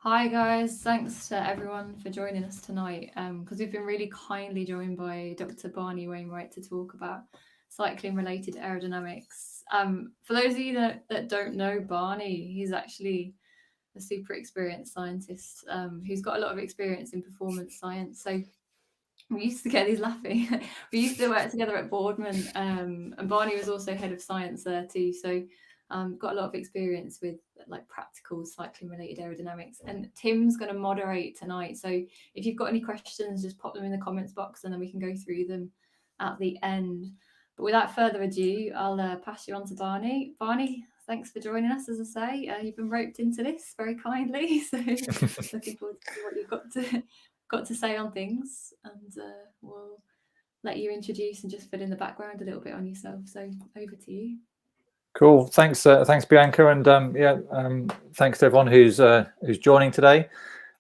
Hi guys, thanks to everyone for joining us tonight because we've been really kindly joined by Dr. Barney Wainwright to talk about cycling related aerodynamics. For those of you that don't know Barney, he's actually a super experienced scientist who's got a lot of experience in performance science. So we used to get these laughing. We used to work together at Boardman, and Barney was also head of science there too. So got a lot of experience with like practical cycling related aerodynamics. And Tim's going to moderate tonight. So if you've got any questions, just pop them in the comments box, and then we can go through them at the end. But without further ado, I'll pass you on to Barney. Barney, thanks for joining us. As I say, you've been roped into this very kindly. So looking forward to see what you've got to say on things, and we'll let you introduce and just fill in the background a little bit on yourself. So over to you. Cool. Thanks, Bianca, and thanks to everyone who's joining today.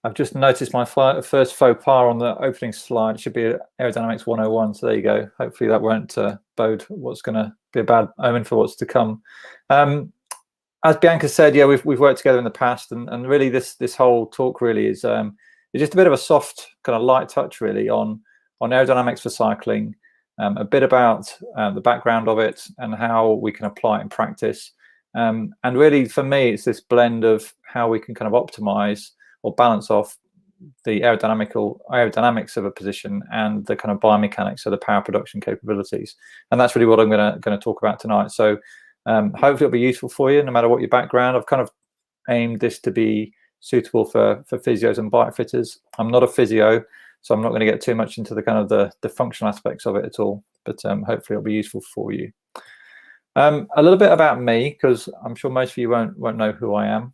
I've just noticed my first faux pas on the opening slide. It should be Aerodynamics 101. So there you go. Hopefully that won't bode what's going to be a bad omen for what's to come. As Bianca said, yeah, we've worked together in the past, and really this whole talk really is just a bit of a soft kind of light touch really on aerodynamics for cycling. A bit about the background of it and how we can apply it in practice. And really, for me, it's this blend of how we can kind of optimize or balance off the aerodynamics of a position and the kind of biomechanics of the power production capabilities. And that's really what I'm going to talk about tonight. So hopefully it'll be useful for you, no matter what your background. I've kind of aimed this to be suitable for physios and bike fitters. I'm not a physio, so I'm not going to get too much into the kind of the functional aspects of it at all, but hopefully it'll be useful for you. A little bit about me, because I'm sure most of you won't know who I am.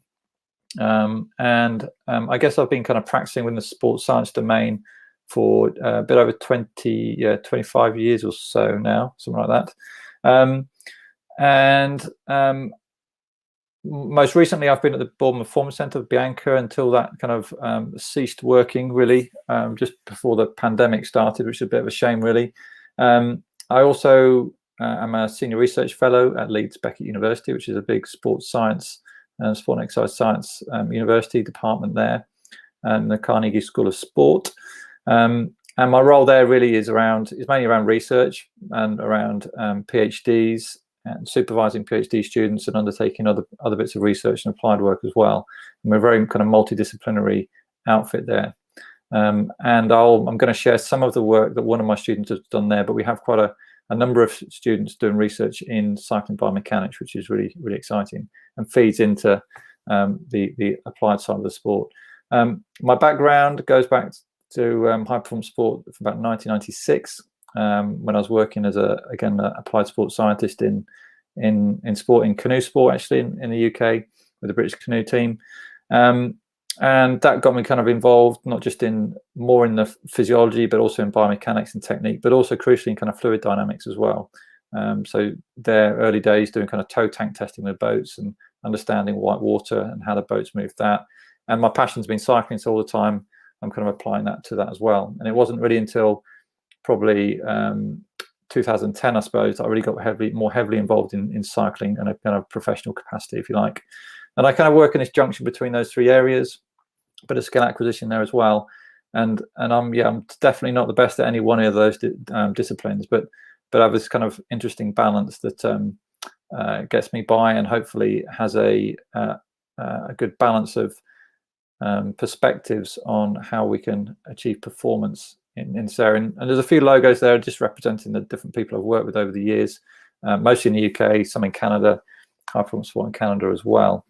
I guess I've been kind of practicing within the sports science domain for a bit over 25 years or so now, something like that. Most recently, I've been at the Boardman Performance Centre with Bianca until that kind of ceased working, really, just before the pandemic started, which is a bit of a shame, really. I also am a senior research fellow at Leeds Beckett University, which is a big sports science and sport and exercise science university department there, and the Carnegie School of Sport. And my role there really is mainly around research and around PhDs, and supervising PhD students and undertaking other bits of research and applied work as well. And we're a very kind of multidisciplinary outfit there. And I'm going to share some of the work that one of my students has done there, but we have quite a number of students doing research in cycling biomechanics, which is really, really exciting and feeds into the applied side of the sport. My background goes back to high performance sport for about 1996. When I was working as an applied sports scientist in canoe sport, actually in the UK with the British canoe team, and that got me kind of involved not just more in the physiology, but also in biomechanics and technique, but also crucially in kind of fluid dynamics as well. So their early days doing kind of tow tank testing with boats and understanding white water and how the boats move that. And my passion's been cycling, so all the time I'm kind of applying that to that as well. And it wasn't really until probably 2010, I suppose, I really got more heavily involved in cycling in a kind of professional capacity, if you like. And I kind of work in this junction between those three areas, but a skill acquisition there as well. And I'm definitely not the best at any one of those disciplines, but I have this kind of interesting balance that gets me by, and hopefully has a good balance of perspectives on how we can achieve performance in this area. And there's a few logos there just representing the different people I've worked with over the years, mostly in the UK, some in Canada, high performance sport in Canada as well.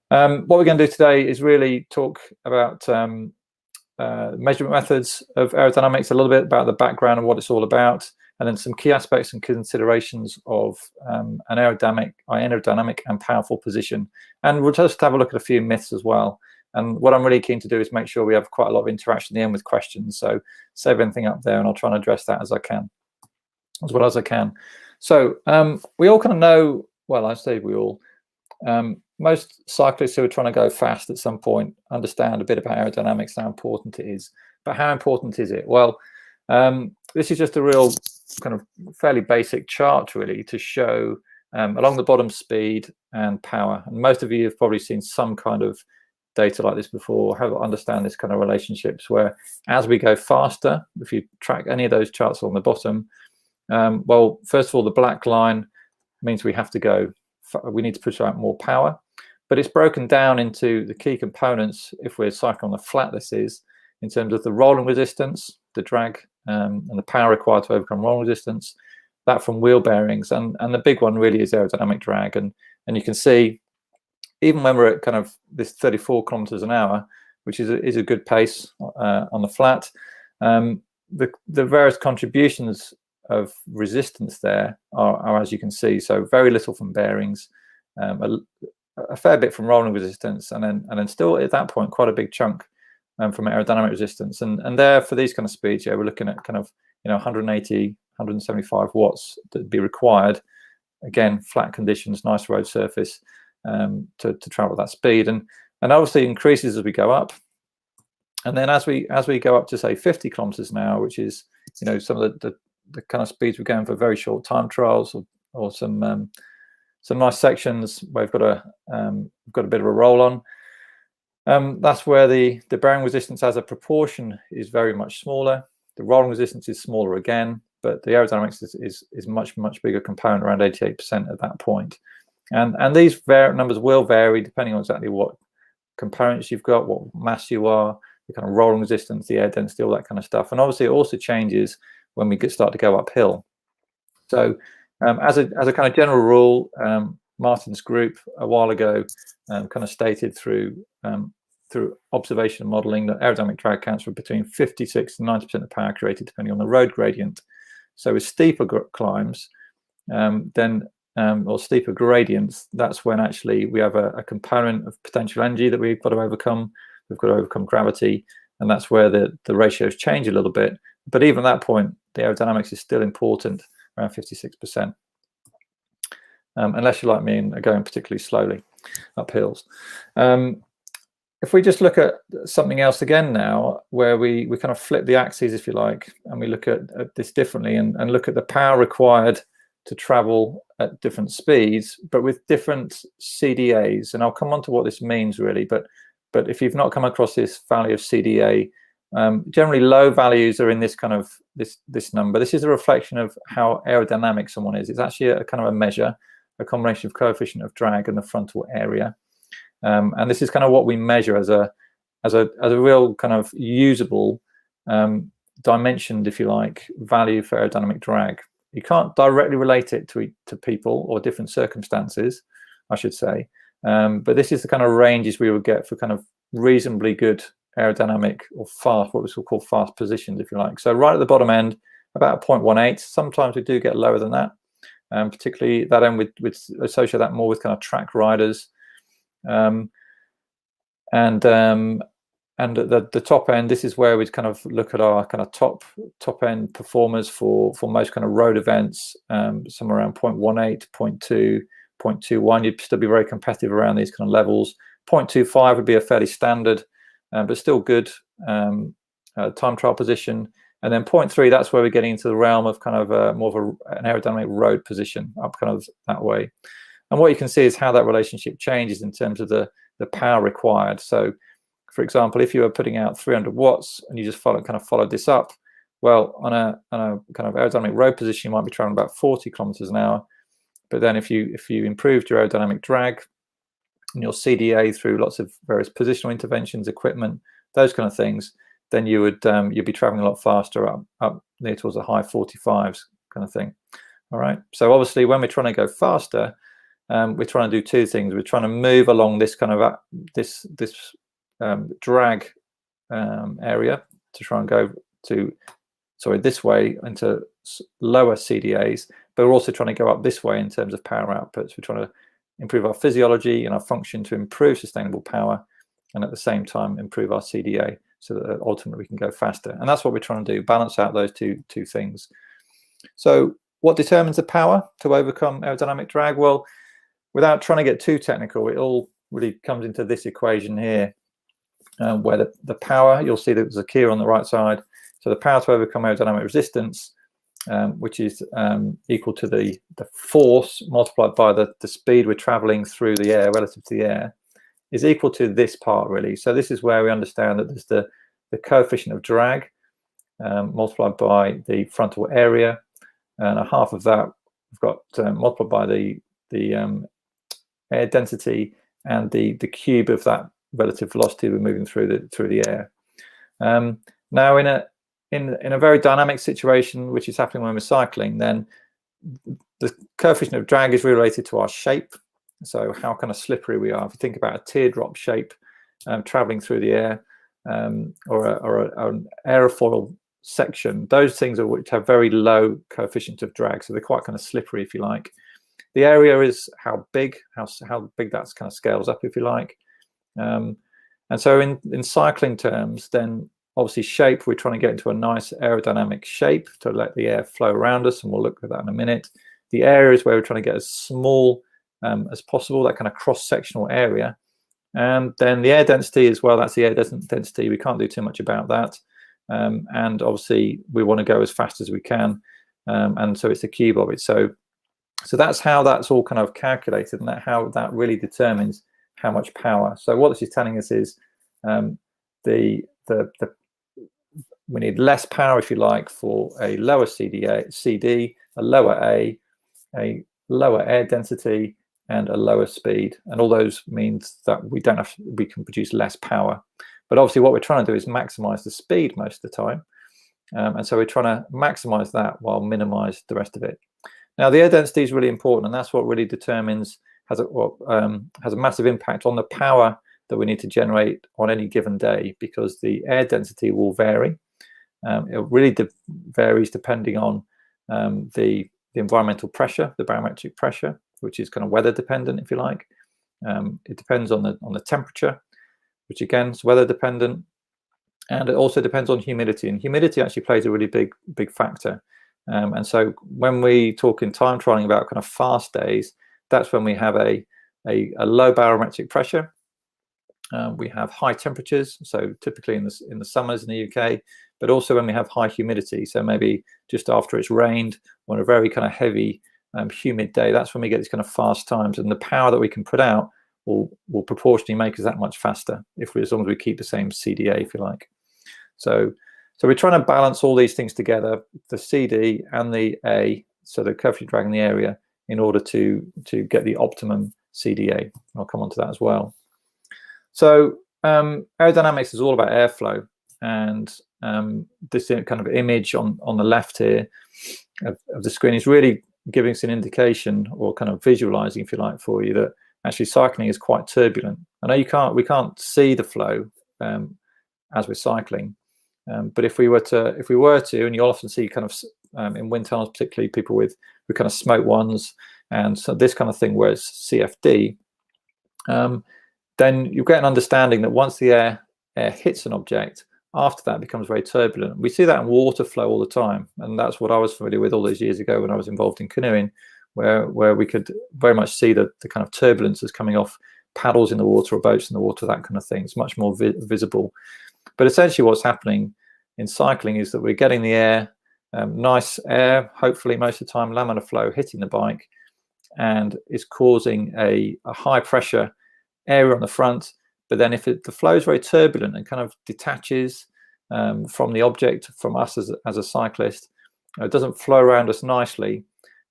What we're going to do today is really talk about measurement methods of aerodynamics, a little bit about the background and what it's all about, and then some key aspects and considerations of an aerodynamic and powerful position. And we'll just have a look at a few myths as well. And what I'm really keen to do is make sure we have quite a lot of interaction at the end with questions. So save anything up there, and I'll try and address that as well as I can. So we all kind of know, well, I say we all, most cyclists who are trying to go fast at some point understand a bit about aerodynamics, how important it is. But how important is it? Well, this is just a real kind of fairly basic chart, really, to show along the bottom speed and power. And most of you have probably seen some kind of data like this before, understand this kind of relationships where as we go faster, if you track any of those charts on the bottom, well, first of all, the black line means we need to push out more power, but it's broken down into the key components if we're cycling on the flat, this is in terms of the rolling resistance, the drag, and the power required to overcome rolling resistance, that from wheel bearings, and the big one really is aerodynamic drag. And you can see, even when we're at kind of this 34 kilometers an hour, which is a good pace on the flat, the various contributions of resistance there are as you can see. So very little from bearings, a fair bit from rolling resistance, and then still at that point quite a big chunk from aerodynamic resistance. And there for these kind of speeds, yeah, we're looking at kind of 180, 175 watts that'd be required. Again, flat conditions, nice road surface. To travel that speed, and obviously increases as we go up, and then as we go up to say 50 kilometers an hour, which is some of the kind of speeds we're going for very short time trials, or some nice sections where we've got a bit of a roll on. That's where the bearing resistance as a proportion is very much smaller. The rolling resistance is smaller again, but the aerodynamics is much bigger component, around 88% at that point. And these numbers will vary depending on exactly what components you've got, what mass you are, the kind of rolling resistance, the air density, all that kind of stuff. And obviously it also changes when we start to go uphill. So as a kind of general rule, Martin's group a while ago kind of stated through observation and modeling that aerodynamic drag accounts for between 56 and 90% of power created depending on the road gradient. So with steeper climbs, or steeper gradients, that's when actually we have a component of potential energy that we've got to overcome. We've got to overcome gravity, and that's where the ratios change a little bit. But even at that point, the aerodynamics is still important, around 56%, unless you're like me and are going particularly slowly up hills. If we just look at something else again now, where we kind of flip the axes, if you like, and we look at this differently and look at the power required to travel at different speeds, but with different CDAs. And I'll come on to what this means really, but if you've not come across this value of CDA, generally low values are in this kind of this number. This is a reflection of how aerodynamic someone is. It's actually a kind of a measure, a combination of coefficient of drag and the frontal area. And this is kind of what we measure as a real kind of usable dimensioned, if you like, value for aerodynamic drag. You can't directly relate it to people or different circumstances, I should say. But this is the kind of ranges we would get for kind of reasonably good aerodynamic or fast, what we call fast positions, if you like. So right at the bottom end, about 0.18. Sometimes we do get lower than that. Particularly that end, we'd associate that more with kind of track riders. And at the top end, this is where we'd kind of look at our kind of top end performers for most kind of road events, somewhere around 0.18, 0.2, 0.21. You'd still be very competitive around these kind of levels. 0.25 would be a fairly standard, but still good time trial position. And then 0.3, that's where we're getting into the realm of kind of more of an aerodynamic road position, up kind of that way. And what you can see is how that relationship changes in terms of the power required. So, for example, if you were putting out 300 watts and you just followed this up, well, on a kind of aerodynamic road position, you might be traveling about 40 kilometers an hour. But then if you improved your aerodynamic drag and your CDA through lots of various positional interventions, equipment, those kind of things, then you'd be traveling a lot faster, up near towards the high 45s kind of thing. All right. So obviously, when we're trying to go faster, we're trying to do two things. We're trying to move along this kind of this drag area to try and go this way into lower CDAs, but we're also trying to go up this way in terms of power outputs. We're trying to improve our physiology and our function to improve sustainable power, and at the same time improve our CDA so that ultimately we can go faster. And that's what we're trying to do, balance out those two things. So what determines the power to overcome aerodynamic drag? Well, without trying to get too technical, it all really comes into this equation here, where the power, you'll see that there's a key on the right side. So the power to overcome aerodynamic resistance, which is equal to the force multiplied by the speed we're traveling through the air relative to the air. is equal to this part, really. So this is where we understand that there's the coefficient of drag multiplied by the frontal area, and a half of that we've got multiplied by the air density and the cube of that relative velocity we're moving through the air. Now in a very dynamic situation, which is happening when we're cycling, then the coefficient of drag is related to our shape. So how kind of slippery we are. If you think about a teardrop shape traveling through the air, or an aerofoil section, those things are which have very low coefficient of drag, so they're quite kind of slippery, if you like. The area is how big that's kind of scales up, if you like. And so in cycling terms, then obviously shape, we're trying to get into a nice aerodynamic shape to let the air flow around us, and we'll look at that in a minute. The area is where we're trying to get as small as possible, that kind of cross-sectional area. And then the air density as well, that's the air density. We can't do too much about that. And obviously we want to go as fast as we can. And so it's the cube of it. So that's how that's all kind of calculated, and how that really determines how much power. So what this is telling us is we need less power, if you like, for a lower CD, a lower A, a lower air density, and a lower speed. And all those means that we can produce less power. But obviously what we're trying to do is maximize the speed most of the time. And so we're trying to maximize that while minimize the rest of it. Now the air density is really important, and that's what really determines, has a massive impact on the power that we need to generate on any given day, because the air density will vary. It really varies depending on the environmental pressure, the barometric pressure, which is kind of weather dependent, if you like. It depends on the temperature, which again is weather dependent, and it also depends on humidity. And humidity actually plays a really big factor. And so when we talk in time trialing about kind of fast days, that's when we have a low barometric pressure. We have high temperatures, so typically in the summers in the UK, but also when we have high humidity, so maybe just after it's rained on a very kind of heavy humid day, that's when we get these kind of fast times, and the power that we can put out will proportionally make us that much faster as long as we keep the same CDA, if you like. So we're trying to balance all these things together, the CD and the A, so the coefficient drag in the area, in order to get the optimum CDA. I'll come on to that as well. So aerodynamics is all about airflow, and this kind of image on the left here of the screen is really giving us an indication, or kind of visualizing, if you like, for you that actually cycling is quite turbulent. I know we can't see the flow as we're cycling, but if we were to, and you'll often see kind of in wind tunnels, particularly people with kind of smoke ones, and so this kind of thing where it's CFD, then you get an understanding that once the air hits an object, after that it becomes very turbulent. We see that in water flow all the time, and that's what I was familiar with all those years ago when I was involved in canoeing, where we could very much see the kind of turbulences coming off paddles in the water or boats in the water, that kind of thing. It's much more visible. But essentially what's happening in cycling is that we're getting the air, nice air, hopefully most of the time laminar flow, hitting the bike, and is causing a high pressure area on the front. But then if the flow is very turbulent and kind of detaches from the object, from us as a cyclist, it doesn't flow around us nicely,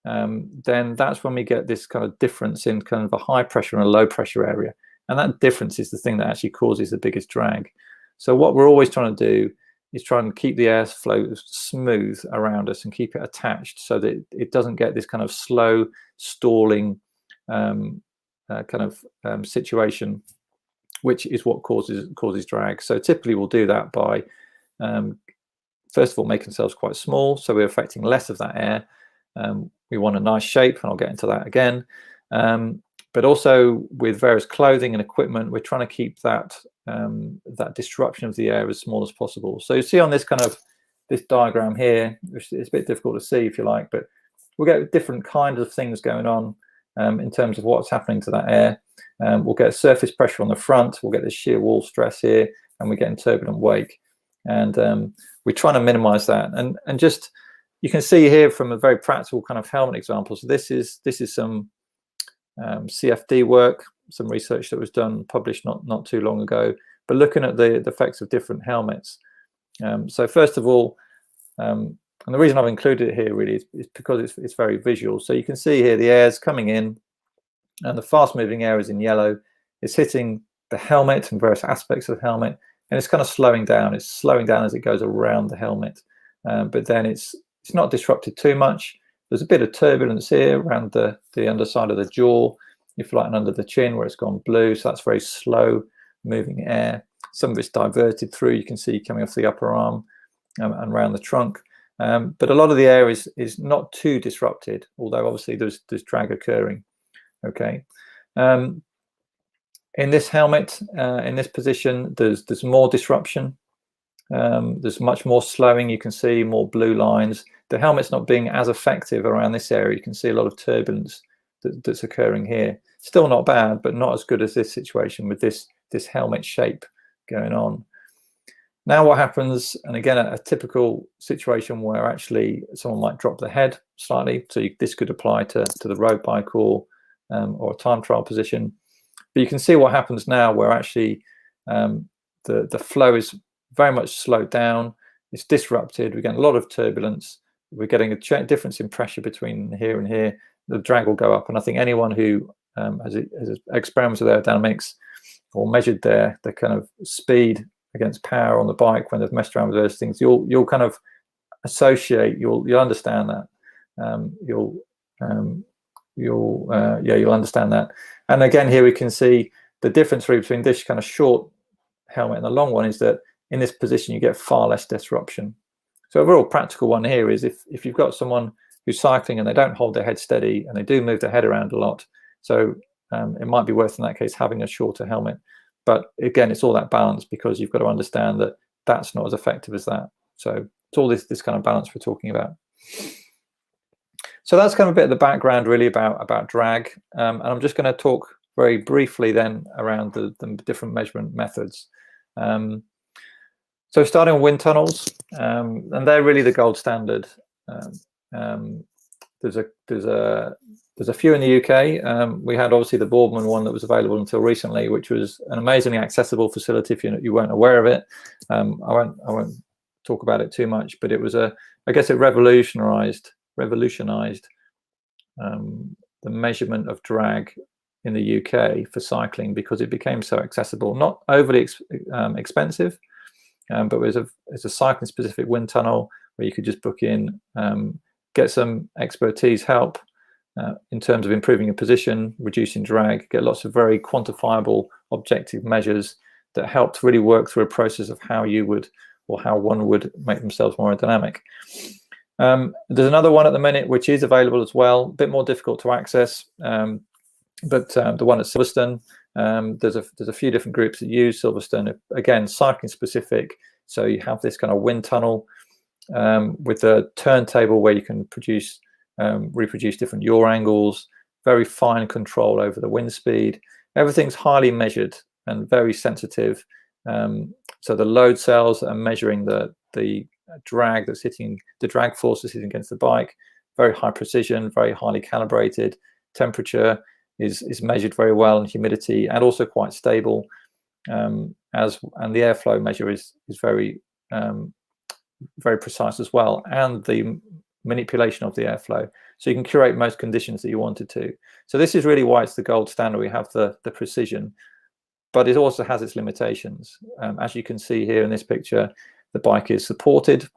then that's when we get this kind of difference in kind of a high pressure and a low pressure area. And that difference is the thing that actually causes the biggest drag. So what we're always trying to do is try and keep the airflow smooth around us and keep it attached, so that it doesn't get this kind of slow stalling situation, which is what causes drag. So typically we'll do that by first of all making ourselves quite small, so we're affecting less of that air. We want a nice shape, and I'll get into that again. But also with various clothing and equipment, we're trying to keep that disruption of the air as small as possible. So you see on this diagram here, which is a bit difficult to see if you like, but we'll get different kinds of things going on in terms of what's happening to that air. We'll get surface pressure on the front, we'll get this shear wall stress here, and we get in turbulent wake. And we're trying to minimize that. And just, you can see here from a very practical kind of helmet example. So this is some CFD work some research that was done, published not too long ago, but looking at the effects of different helmets. So first of all, and the reason I've included it here really is because it's very visual. So you can see here the air's coming in, and the fast-moving air is in yellow. It's hitting the helmet and various aspects of the helmet, and it's kind of slowing down. It's slowing down as it goes around the helmet, but then it's not disrupted too much. There's a bit of turbulence here around the underside of the jaw, if you like, and under the chin where it's gone blue. So that's very slow moving air. Some of it's diverted through. You can see coming off the upper arm and around the trunk. But a lot of the air is not too disrupted, although obviously there's drag occurring. Okay. In this helmet, in this position, there's more disruption. There's much more slowing. You can see more blue lines. The helmet's not being as effective around this area. You can see a lot of turbulence that's occurring here. Still not bad, but not as good as this situation with this helmet shape going on. Now what happens, and again, a typical situation where actually someone might drop the head slightly. So this could apply to the road bike or a time trial position. But you can see what happens now where actually the flow is very much slowed down. It's disrupted. We're getting a lot of turbulence. We're getting a difference in pressure between here and here. The drag will go up. And I think anyone who has experimented with aerodynamics or measured their kind of speed against power on the bike when they've messed around with those things, you'll kind of associate. You'll understand that. You'll understand that. And again, here we can see the difference really between this kind of short helmet and the long one is that in this position you get far less disruption. So a real practical one here is if you've got someone who's cycling and they don't hold their head steady and they do move their head around a lot, so it might be worth in that case having a shorter helmet. But again, it's all that balance, because you've got to understand that that's not as effective as that. So it's all this kind of balance we're talking about. So that's kind of a bit of the background really about drag, and I'm just going to talk very briefly then around the different measurement methods. So starting with wind tunnels, and they're really the gold standard. There's a few in the UK. We had obviously the Boardman one that was available until recently, which was an amazingly accessible facility if you weren't aware of it. I won't talk about it too much, but it was I guess it revolutionized the measurement of drag in the UK for cycling, because it became so accessible, not overly expensive, but it's a cycling specific wind tunnel where you could just book in, get some expertise help in terms of improving your position, reducing drag, get lots of very quantifiable objective measures that help to really work through a process of how you would, or how one would make themselves more aerodynamic. There's another one at the minute which is available as well, a bit more difficult to access, but the one at Silverstone, there's a few different groups that use Silverstone, again cycling specific. So you have this kind of wind tunnel with a turntable where you can reproduce different yaw angles, very fine control over the wind speed. Everything's highly measured and very sensitive. So the load cells are measuring the drag that's hitting, the drag force that's hitting against the bike, very high precision, very highly calibrated. Temperature is measured very well, and humidity, and also quite stable. And the airflow measure is very very precise as well, and the manipulation of the airflow, so you can curate most conditions that you wanted to. So this is really why it's the gold standard. We have the precision, but it also has its limitations. As you can see here in this picture, the bike is supported.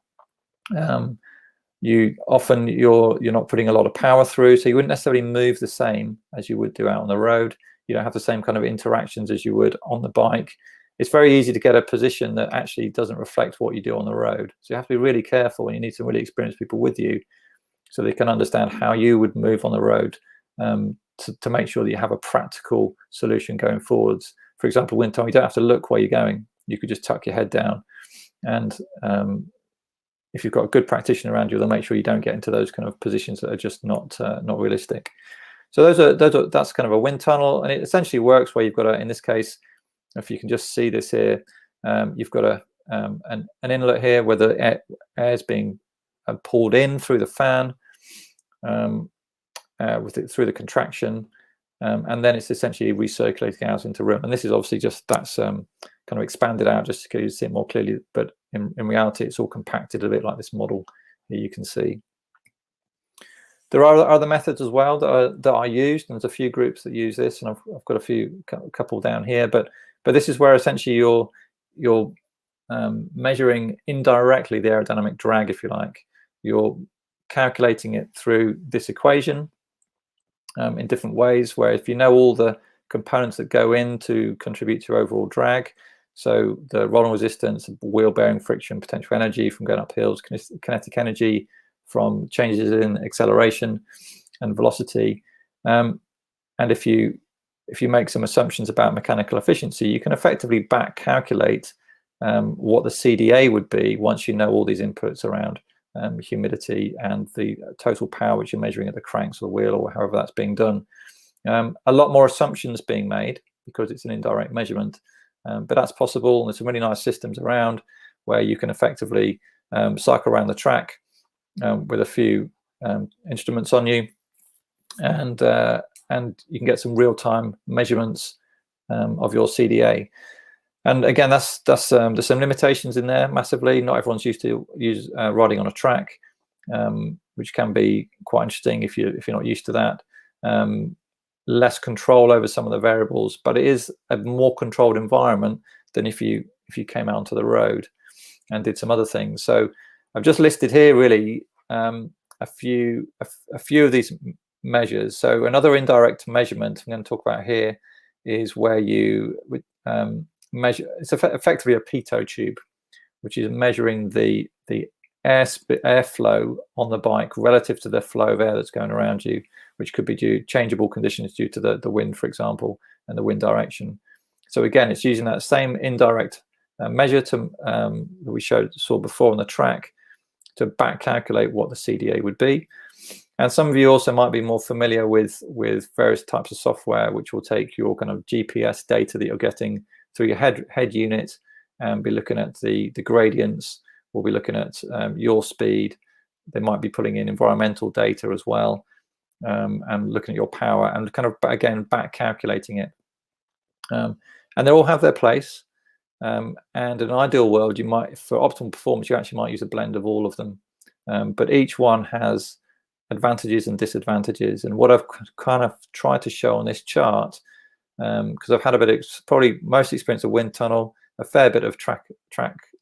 You're not putting a lot of power through, so you wouldn't necessarily move the same as you would do out on the road. You don't have the same kind of interactions as you would on the bike. It's very easy to get a position that actually doesn't reflect what you do on the road. So you have to be really careful, and you need some really experienced people with you so they can understand how you would move on the road, to make sure that you have a practical solution going forwards. For example, wind tunnel, you don't have to look where you're going. You could just tuck your head down, and if you've got a good practitioner around you, they'll make sure you don't get into those kind of positions that are just not realistic. So that's kind of a wind tunnel, and it essentially works where you've got in this case, if you can just see this here, you've got an inlet here where the air is being pulled in through the fan, through the contraction, and then it's essentially recirculating out into room. And this is obviously just that's kind of expanded out just so you see it more clearly. But in reality, it's all compacted a bit like this model here you can see. There are other methods as well that are used, and there's a few groups that use this, and I've got a couple down here. But this is where essentially you're measuring indirectly the aerodynamic drag, if you like. You're calculating it through this equation in different ways, where if you know all the components that go in to contribute to overall drag, so the rolling resistance, wheel bearing friction, potential energy from going up hills, kinetic energy from changes in acceleration and velocity, and if you make some assumptions about mechanical efficiency, you can effectively back calculate what the CDA would be once you know all these inputs around humidity and the total power which you're measuring at the cranks or the wheel or however that's being done. A lot more assumptions being made because it's an indirect measurement, but that's possible. And there's some really nice systems around where you can effectively cycle around the track with a few instruments on you, and you can get some real-time measurements of your CDA. And again, there's some limitations in there massively. Not everyone's used to use riding on a track, which can be quite interesting if you're not used to that. Less control over some of the variables, but it is a more controlled environment than if you came out onto the road and did some other things. So I've just listed here really a few of these measures. So another indirect measurement I'm going to talk about here is where you measure. It's effectively a Pitot tube, which is measuring the airflow on the bike relative to the flow of air that's going around you, which could be due changeable conditions due to the wind, for example, and the wind direction. So again, it's using that same indirect measure that we saw before on the track to back calculate what the CDA would be. And some of you also might be more familiar with various types of software which will take your kind of GPS data that you're getting through your head unit and be looking at the gradients. We'll be looking at your speed. They might be pulling in environmental data as well, and looking at your power and kind of again back calculating it. And they all have their place. And in an ideal world, you might, for optimal performance, you actually might use a blend of all of them. But each one has advantages and disadvantages. And what I've kind of tried to show on this chart, because I've had a bit of probably most experience of wind tunnel, a fair bit of track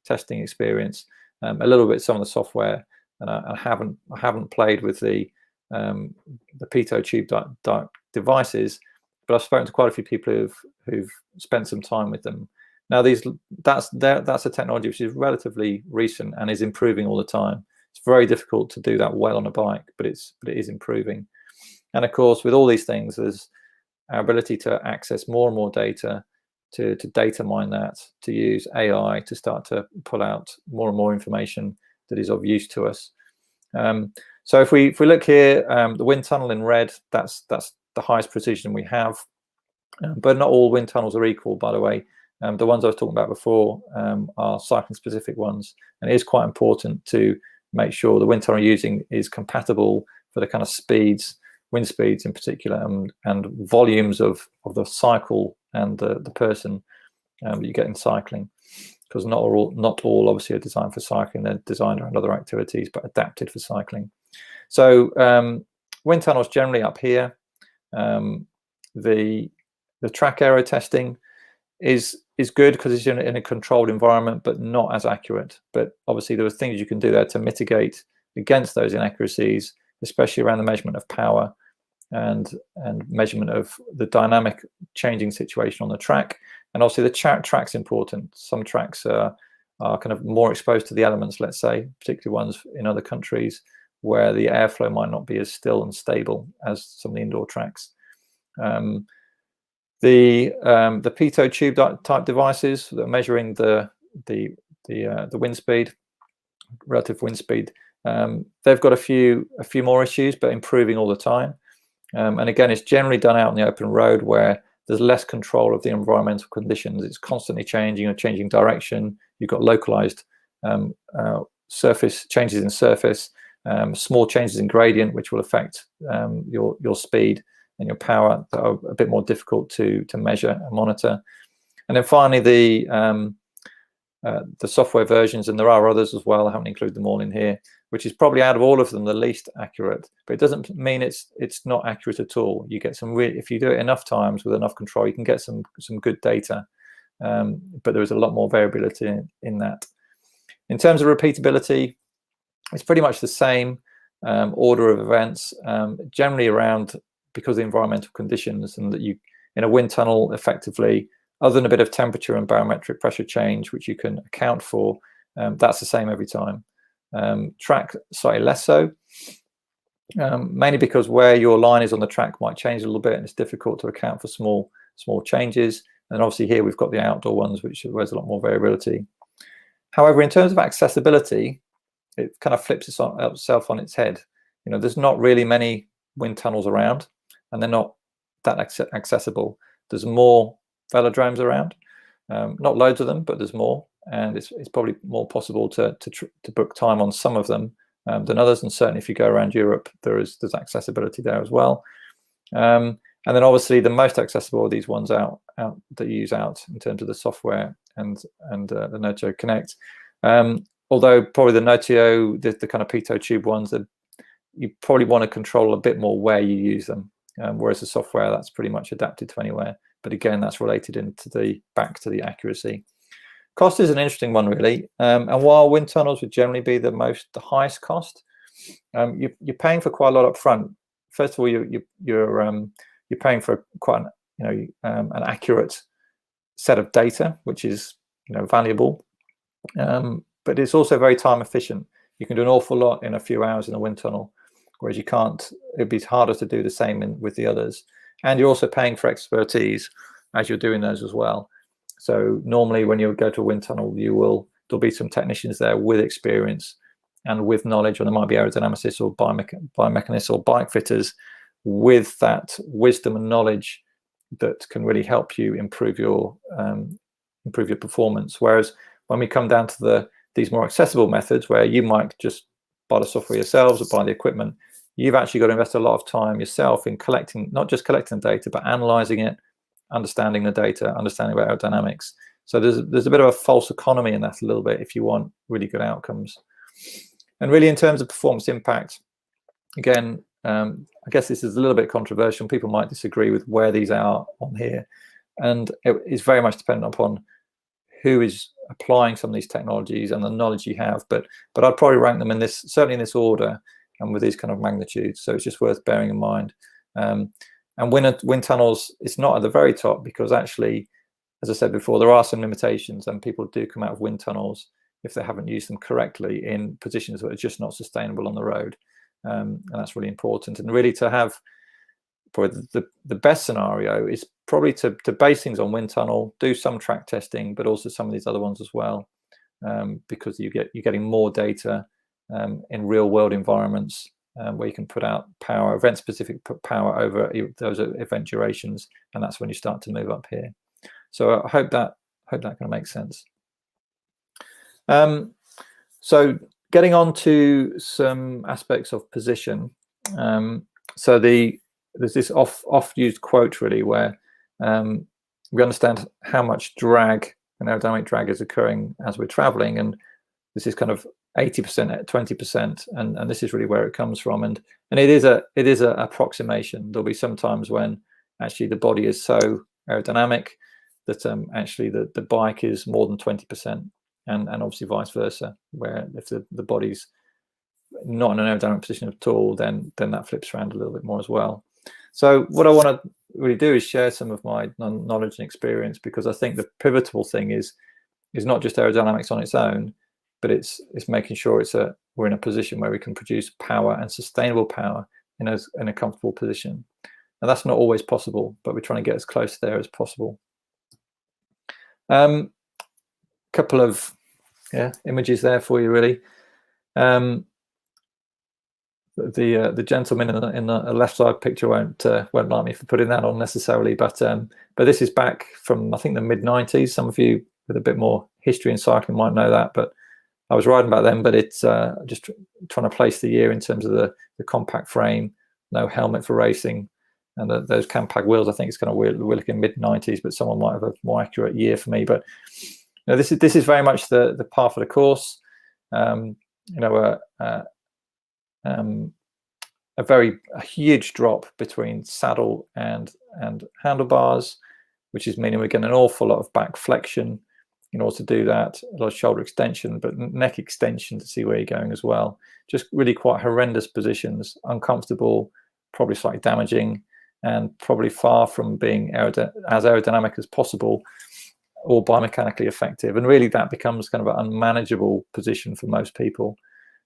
testing experience, a little bit some of the software, and I haven't played with the Pitot tube devices, but I've spoken to quite a few people who've spent some time with them. Now that's a technology which is relatively recent and is improving all the time. It's very difficult to do that well on a bike, but it is improving. And of course, with all these things, there's our ability to access more and more data, to data mine that, to use AI to start to pull out more and more information that is of use to us. So if we look here, the wind tunnel in red, that's the highest precision we have, but not all wind tunnels are equal, by the way. The ones I was talking about before are cycling specific ones, and it is quite important to make sure the wind tunnel you're using is compatible for the kind of speeds, wind speeds in particular, and volumes of the cycle and the person that you get in cycling, because not all obviously are designed for cycling. They're designed around other activities but adapted for cycling. So wind tunnels generally up here. The track aero testing is good because it's in a controlled environment, but not as accurate. But obviously there are things you can do there to mitigate against those inaccuracies, especially around the measurement of power and measurement of the dynamic changing situation on the track. And obviously the track's important. Some tracks are kind of more exposed to the elements, let's say, particularly ones in other countries where the airflow might not be as still and stable as some of the indoor tracks. The Pitot tube type devices that are measuring the wind speed, relative wind speed, they've got a few more issues, but improving all the time. And again, it's generally done out on the open road where there's less control of the environmental conditions. It's constantly changing or changing direction. You've got localized surface changes in surface, small changes in gradient, which will affect your speed. and your power that are a bit more difficult to measure and monitor. And then finally, the software versions, and there are others as well. I haven't included them all in here, which is probably out of all of them the least accurate. But it doesn't mean it's not accurate at all. You get some if you do it enough times with enough control, you can get some good data. But there is a lot more variability in that. In terms of repeatability, it's pretty much the same order of events, generally around, because of the environmental conditions, and that you in a wind tunnel effectively, other than a bit of temperature and barometric pressure change, which you can account for, that's the same every time. Track slightly less so, mainly because where your line is on the track might change a little bit, and it's difficult to account for small changes. And obviously here we've got the outdoor ones, where there's a lot more variability. However, in terms of accessibility, it kind of flips itself on its head. You know, there's not really many wind tunnels around, and they're not that accessible. There's more velodromes around, not loads of them, but there's more, and it's probably more possible to book time on some of them than others. And certainly if you go around Europe, there's accessibility there as well. And then obviously the most accessible are these ones out that you use out in terms of the software and the Noto Connect. Although probably the Noto, the kind of Pitot tube ones, that you probably want to control a bit more where you use them, whereas the software, that's pretty much adapted to anywhere. But again, that's related back to the accuracy. Cost is an interesting one, really. And while wind tunnels would generally be the highest cost, you're paying for quite a lot up front. First of all, you're paying for quite an accurate set of data, which is valuable. But it's also very time efficient. You can do an awful lot in a few hours in a wind tunnel, whereas you can't. It'd be harder to do the same with the others. And you're also paying for expertise as you're doing those as well. So normally when you go to a wind tunnel, there'll be some technicians there with experience and with knowledge, or there might be aerodynamicists or biomechanists or bike fitters with that wisdom and knowledge that can really help you improve your performance. Whereas when we come down to these more accessible methods, where you might just buy the software yourselves or buy the equipment, you've actually got to invest a lot of time yourself in not just collecting data, but analyzing it, understanding the data, understanding about aerodynamics. So there's a bit of a false economy in that a little bit if you want really good outcomes. And really, in terms of performance impact, again, I guess this is a little bit controversial. People might disagree with where these are on here, and it is very much dependent upon who is applying some of these technologies and the knowledge you have. But I'd probably rank them certainly in this order and with these kind of magnitudes. So it's just worth bearing in mind. And wind tunnels, it's not at the very top, because actually, as I said before, there are some limitations, and people do come out of wind tunnels if they haven't used them correctly in positions that are just not sustainable on the road. And that's really important. And really, to have probably the best scenario is probably to base things on wind tunnel, do some track testing, but also some of these other ones as well, because you're getting more data in real world environments, where you can put out power, event specific power over those event durations, and that's when you start to move up here. So I hope that kind of makes sense. So getting on to some aspects of position. So there's this oft used quote, really, where we understand how much drag and aerodynamic drag is occurring as we're traveling, and this is kind of 80%, 20%, and this is really where it comes from. And it is a approximation. There'll be some times when actually the body is so aerodynamic that actually the bike is more than 20%, and obviously vice versa, where if the body's not in an aerodynamic position at all, then that flips around a little bit more as well. So what I want to really do is share some of my knowledge and experience, because I think the pivotal thing is not just aerodynamics on its own, but it's making sure we're in a position where we can produce power and sustainable power in a comfortable position. And that's not always possible, but we're trying to get as close there as possible. Couple of images there for you, really. The gentleman in the left side picture won't like me for putting that on necessarily, but this is back from, I think, the mid-90s. Some of you with a bit more history in cycling might know that, but I was riding back then. But it's just trying to place the year in terms of the compact frame, no helmet for racing, and those Campag wheels, I think it's kind of, we're looking mid-90s, but someone might have a more accurate year for me. But this is very much the path of the course. A huge drop between saddle and handlebars, which is meaning we're getting an awful lot of back flexion in order to do that, a lot of shoulder extension, but neck extension to see where you're going as well. Just really quite horrendous positions, uncomfortable, probably slightly damaging, and probably far from being as aerodynamic as possible or biomechanically effective. And really that becomes kind of an unmanageable position for most people.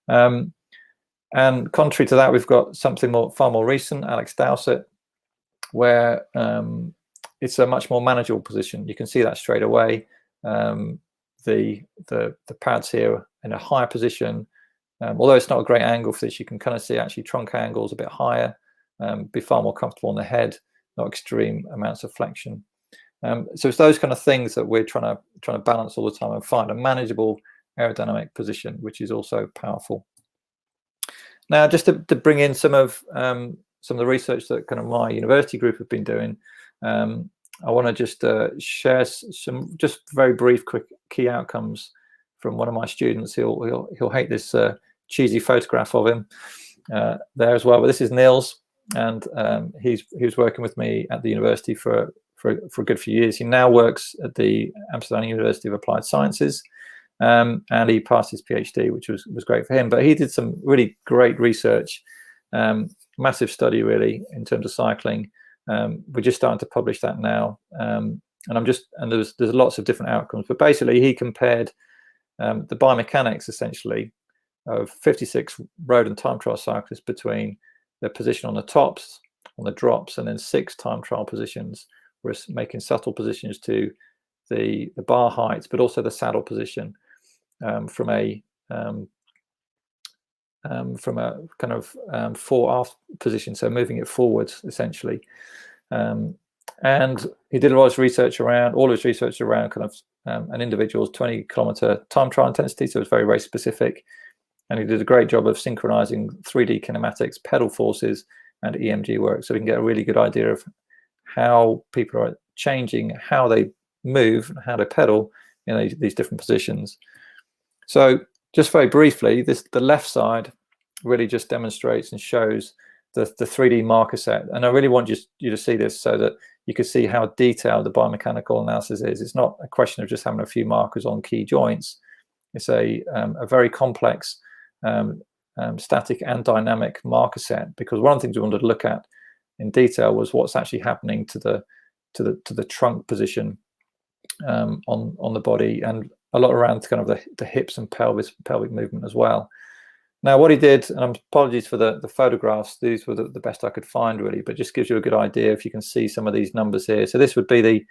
And contrary to that, we've got something far more recent, Alex Dowsett, where it's a much more manageable position. You can see that straight away. The pads here in a higher position, although it's not a great angle for this, you can kind of see actually trunk angles a bit higher, be far more comfortable on the head, not extreme amounts of flexion. So it's those kind of things that we're trying to balance all the time and find a manageable aerodynamic position, which is also powerful. Now, just to bring in some of the research that kind of my university group have been doing, I want to just share some just very brief, quick key outcomes from one of my students. He'll hate this cheesy photograph of him there as well. But this is Niels, and he was working with me at the university for a good few years. He now works at the Amsterdam University of Applied Sciences. And he passed his PhD, which was great for him. But he did some really great research, massive study really in terms of cycling. We're just starting to publish that now, and there's lots of different outcomes. But basically, he compared the biomechanics essentially of 56 road and time trial cyclists between their position on the tops, on the drops, and then 6 time trial positions. We're making subtle positions to the bar heights, but also the saddle position. From a kind of fore-aft position, so moving it forwards essentially. And he did a lot of research around kind of an individual's 20-kilometer time trial intensity, so it's very race specific. And he did a great job of synchronizing 3D kinematics, pedal forces, and EMG work, so we can get a really good idea of how people are changing, how they move, and how they pedal in these different positions. So just very briefly, the left side really just demonstrates and shows the 3D marker set. And I really want you to see this so that you can see how detailed the biomechanical analysis is. It's not a question of just having a few markers on key joints. It's a very complex static and dynamic marker set, because one of the things we wanted to look at in detail was what's actually happening to the trunk position on the body, and a lot around kind of the hips and pelvic movement as well. Now, what he did, and apologies for the photographs, these were the best I could find really, but just gives you a good idea if you can see some of these numbers here. So this would be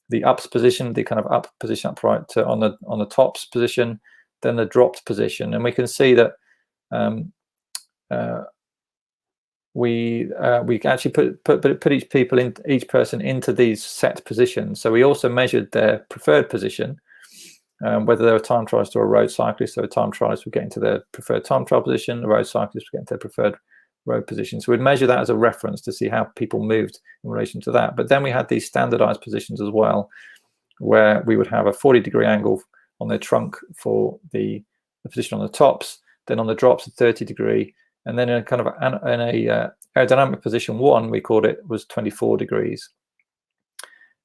the ups position, the kind of up position upright on the tops position, then the dropped position, and we can see that we actually put each person into these set positions. So we also measured their preferred position, whether they were time trialists or a road cyclist. So a time trialist would get into their preferred time trial position, a road cyclist would get into their preferred road position. So we'd measure that as a reference to see how people moved in relation to that. But then we had these standardized positions as well, where we would have a 40-degree angle on their trunk for the position on the tops, then on the drops a 30-degree, and then in a kind of aerodynamic position 1, we called it, was 24 degrees.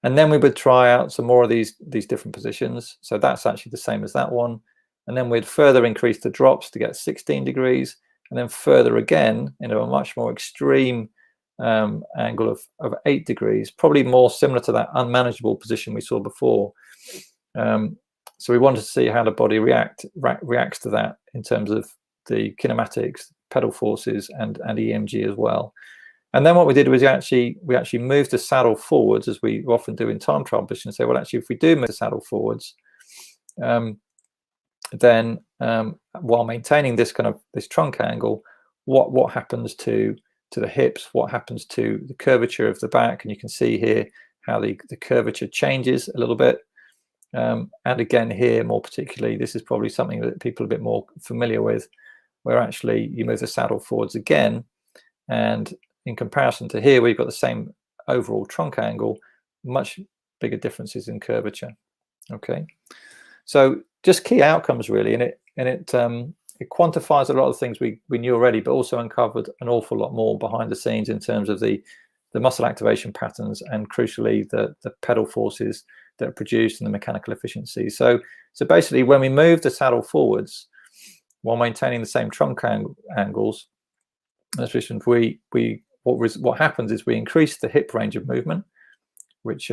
And then we would try out some more of these different positions. So that's actually the same as that one. And then we'd further increase the drops to get 16 degrees, and then further again into a much more extreme angle of 8 degrees, probably more similar to that unmanageable position we saw before. So we wanted to see how the body reacts to that in terms of the kinematics, pedal forces, and EMG as well. And then what we did was we actually moved the saddle forwards, as we often do in time trial positions. So, well, actually, if we do move the saddle forwards, then while maintaining this trunk angle, what happens to the hips? What happens to the curvature of the back? And you can see here how the curvature changes a little bit. And again, here more particularly, this is probably something that people are a bit more familiar with, where actually you move the saddle forwards again, and in comparison to here, we've got the same overall trunk angle, much bigger differences in curvature. Okay, so just key outcomes really, and it quantifies a lot of things we knew already, but also uncovered an awful lot more behind the scenes in terms of the muscle activation patterns, and crucially the pedal forces that are produced and the mechanical efficiency. So basically, when we move the saddle forwards while maintaining the same trunk angles, what happens is we increase the hip range of movement, which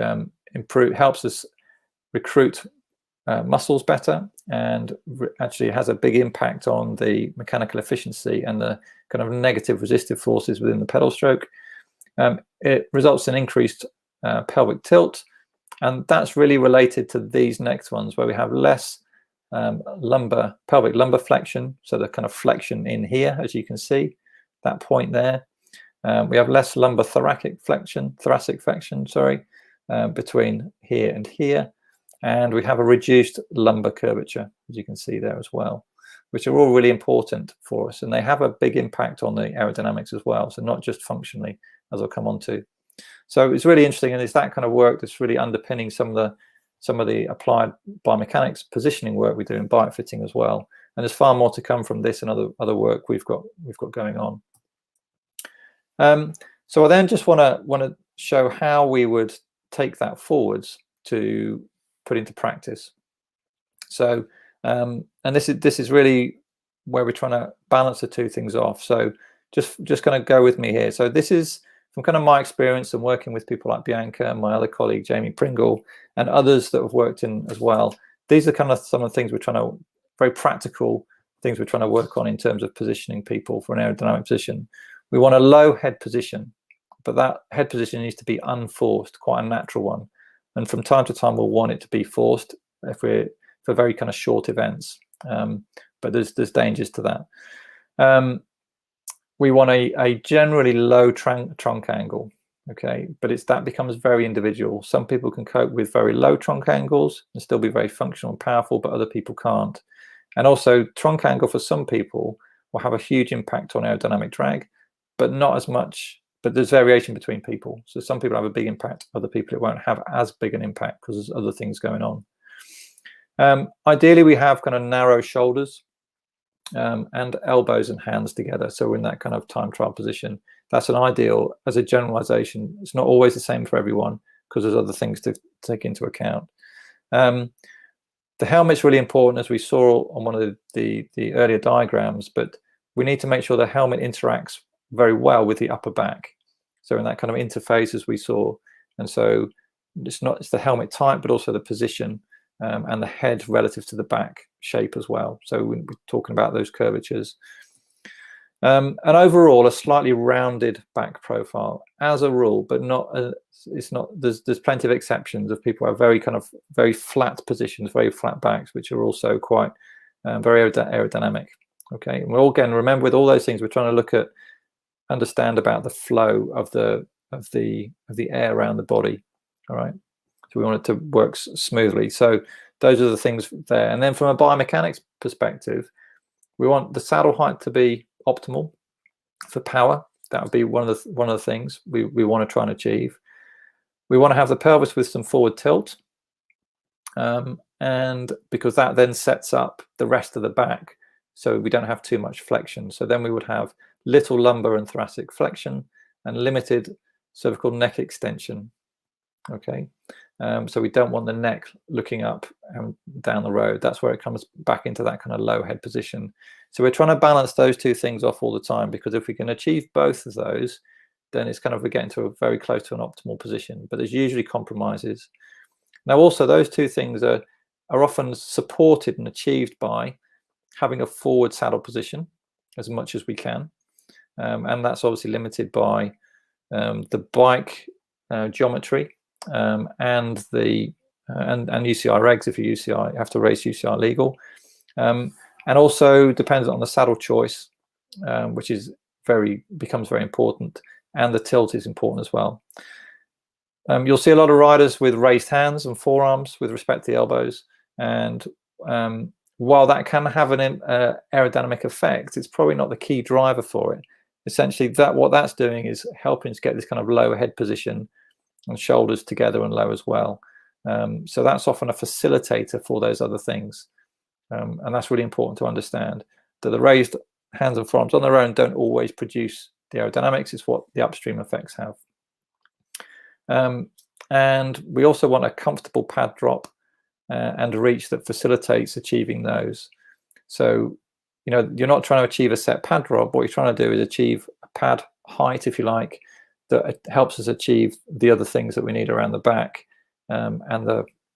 helps us recruit muscles better, and actually has a big impact on the mechanical efficiency and the kind of negative resistive forces within the pedal stroke. It results in increased pelvic tilt, and that's really related to these next ones, where we have less pelvic lumbar flexion, so the kind of flexion in here, as you can see, that point there. We have less lumbar thoracic flexion, between here and here, and we have a reduced lumbar curvature, as you can see there as well, which are all really important for us, and they have a big impact on the aerodynamics as well, so not just functionally, as I'll come on to. So it's really interesting, and it's that kind of work that's really underpinning some of the applied biomechanics positioning work we do in bike fitting as well. And there's far more to come from this and other work we've got going on. So I then just want to show how we would take that forwards to put into practice. So and this is really where we're trying to balance the two things off. So just going to go with me here. So this is from kind of my experience and working with people like Bianca and my other colleague Jamie Pringle and others that have worked in as well. These are kind of some of the things we're trying to, very practical things we're trying to work on in terms of positioning people for an aerodynamic position. We want a low head position, but that head position needs to be unforced, quite a natural one. And from time to time, we'll want it to be forced for very kind of short events. But there's dangers to that. We want a generally low trunk angle, okay? But that becomes very individual. Some people can cope with very low trunk angles and still be very functional and powerful, but other people can't. And also, trunk angle for some people will have a huge impact on aerodynamic drag, but not as much. But there's variation between people. So some people have a big impact, other people it won't have as big an impact because there's other things going on. Ideally, we have kind of narrow shoulders and elbows and hands together. So we're in that kind of time trial position. That's an ideal. As a generalization, it's not always the same for everyone because there's other things to take into account. The helmet's really important, as we saw on one of the earlier diagrams, but we need to make sure the helmet interacts very well with the upper back. So in that kind of interface, as we saw, and so it's the helmet type, but also the position and the head relative to the back shape as well. So we're talking about those curvatures. And overall, a slightly rounded back profile as a rule, but not. It's not. There's plenty of exceptions of people who have very flat positions, very flat backs, which are also quite very aerodynamic. Okay, and we're all, again, remember, with all those things, we're trying to understand about the flow of the air around the body. All right, so we want it to work smoothly. So those are the things there. And then from a biomechanics perspective, we want the saddle height to be optimal for power. That would be one of the things we want to try and achieve. We want to have the pelvis with some forward tilt, and because that then sets up the rest of the back, so we don't have too much flexion. So then we would have little lumbar and thoracic flexion and limited cervical neck extension. Okay, so we don't want the neck looking up down the road. That's where it comes back into that kind of low head position. So we're trying to balance those two things off all the time, because if we can achieve both of those, then it's kind of, we're getting to a very close to an optimal position. But there's usually compromises. Now, also, those two things are often supported and achieved by having a forward saddle position as much as we can, and that's obviously limited by the bike geometry and UCI regs. If you UCI, you have to race UCI legal, and also depends on the saddle choice, which becomes very important, and the tilt is important as well. You'll see a lot of riders with raised hands and forearms with respect to the elbows, and while that can have an aerodynamic effect, it's probably not the key driver for it. essentially what that's doing is helping to get this kind of low head position and shoulders together and low as well. So that's often a facilitator for those other things. And that's really important to understand, that the raised hands and forearms on their own don't always produce the aerodynamics. It's what the upstream effects have. And we also want a comfortable pad drop and a reach that facilitates achieving those. So, you know, you're not trying to achieve a set pad drop. What you're trying to do is achieve a pad height, if you like, that helps us achieve the other things that we need around the back, and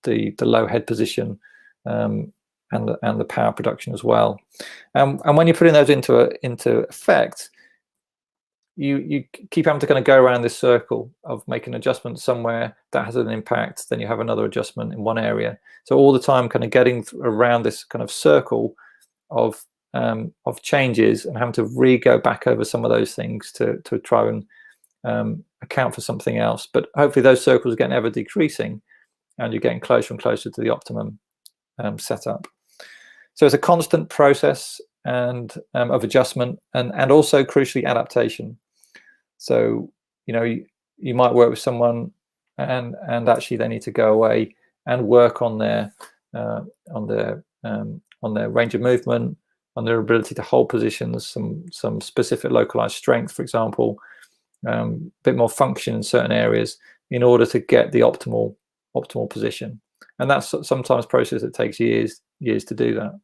the low head position, and the power production as well. And when you're putting those into effect, you keep having to kind of go around this circle of making adjustments somewhere that has an impact, then you have another adjustment in one area. So all the time kind of getting around this kind of circle of changes and having to go back over some of those things to try and account for something else. But hopefully those circles are getting ever decreasing and you're getting closer and closer to the optimum setup. So it's a constant process and of adjustment and also crucially adaptation. So, you know, you might work with someone and actually they need to go away and work on their range of movement, on their ability to hold positions, some specific localized strength, for example, a bit more function in certain areas in order to get the optimal position. And that's sometimes a process that takes years to do that.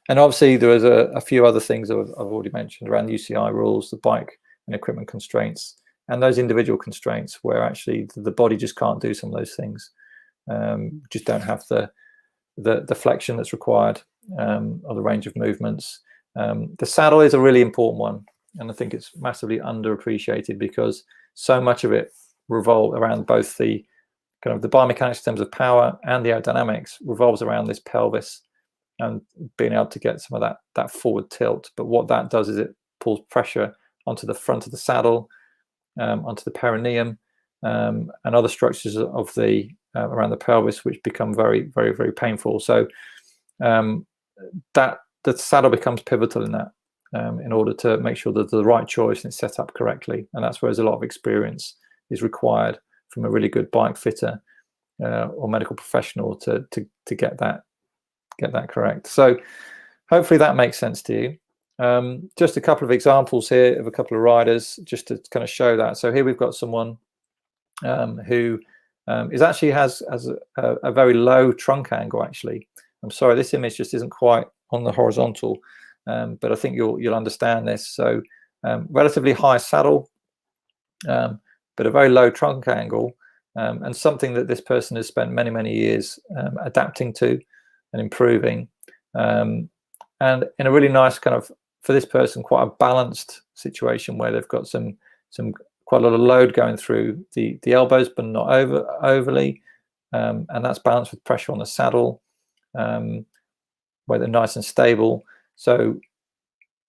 And obviously there is a few other things I've already mentioned around UCI rules, the bike and equipment constraints, and those individual constraints where actually the body just can't do some of those things, just don't have the flexion that's required, or the range of movements. The saddle is a really important one, and I think it's massively underappreciated because so much of it revolves around both the kind of the biomechanics in terms of power and the aerodynamics revolves around this pelvis and being able to get some of that forward tilt. But what that does is it pulls pressure onto the front of the saddle, onto the perineum, and other structures of the around the pelvis, which become very, very, very painful. So that the saddle becomes pivotal in that, in order to make sure that the right choice and it's set up correctly. And that's where there's a lot of experience is required from a really good bike fitter or medical professional to get that correct. So hopefully that makes sense to you. Just a couple of examples here of a couple of riders just to kind of show that. So here we've got someone who has a very low trunk angle. Actually, I'm sorry, this image just isn't quite on the horizontal, but I think you'll understand this. So relatively high saddle, but a very low trunk angle, and something that this person has spent many years adapting to and improving, and in a really nice kind of, for this person, quite a balanced situation where they've got some quite a lot of load going through the elbows, but not overly, and that's balanced with pressure on the saddle, where they're nice and stable. So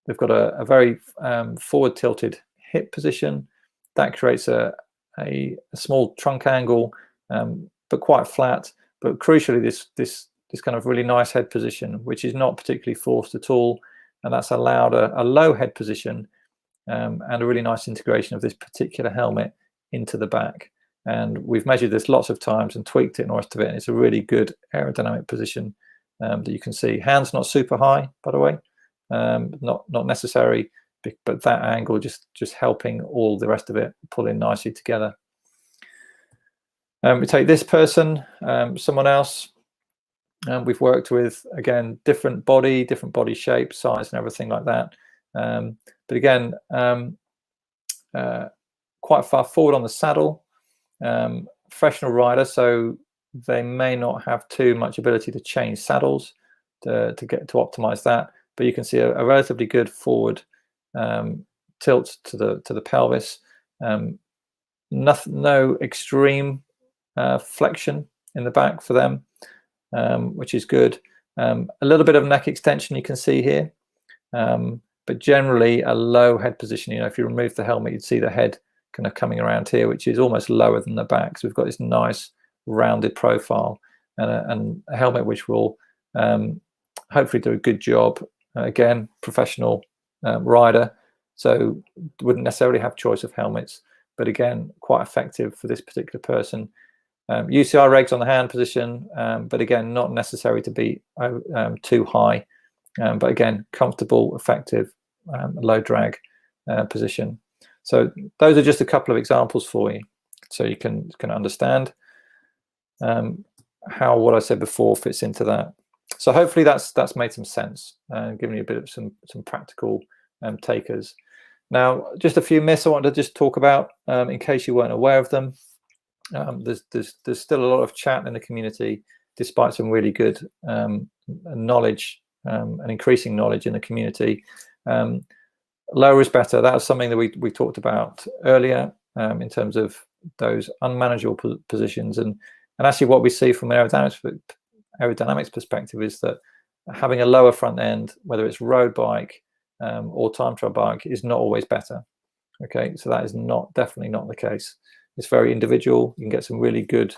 they've got a very forward tilted hip position that creates a small trunk angle, but quite flat. But crucially, this kind of really nice head position, which is not particularly forced at all, and that's allowed a low head position, and a really nice integration of this particular helmet into the back. And we've measured this lots of times and tweaked it and all the rest of it, and it's a really good aerodynamic position that you can see. Hands not super high, by the way, not necessary, but that angle just helping all the rest of it pull in nicely together. We take this person, someone else. We've worked with, again, different body shape, size, and everything like that. But again, quite far forward on the saddle, professional rider, so they may not have too much ability to change saddles to optimize that. But you can see a relatively good forward tilt to the pelvis. No extreme flexion in the back for them, which is good. A little bit of neck extension you can see here, but generally a low head position. You know, if you remove the helmet, you'd see the head kind of coming around here, which is almost lower than the back. So we've got this nice rounded profile and a helmet which will hopefully do a good job. Again, professional rider, so wouldn't necessarily have choice of helmets, but again, quite effective for this particular person. UCR regs on the hand position, but again, not necessary to be too high, but again, comfortable, effective, low drag position. So those are just a couple of examples for you, so you can understand how what I said before fits into that. So hopefully that's made some sense, giving you a bit of some practical takers. Now, just a few myths I wanted to just talk about in case you weren't aware of them. There's still a lot of chat in the community, despite some really good knowledge and increasing knowledge in the community. Lower is better. That was something that we talked about earlier in terms of those unmanageable positions, and actually what we see from an aerodynamics perspective is that having a lower front end, whether it's road bike or time trial bike, is not always better. Okay, so that is definitely not the case. It's very individual. You can get some really good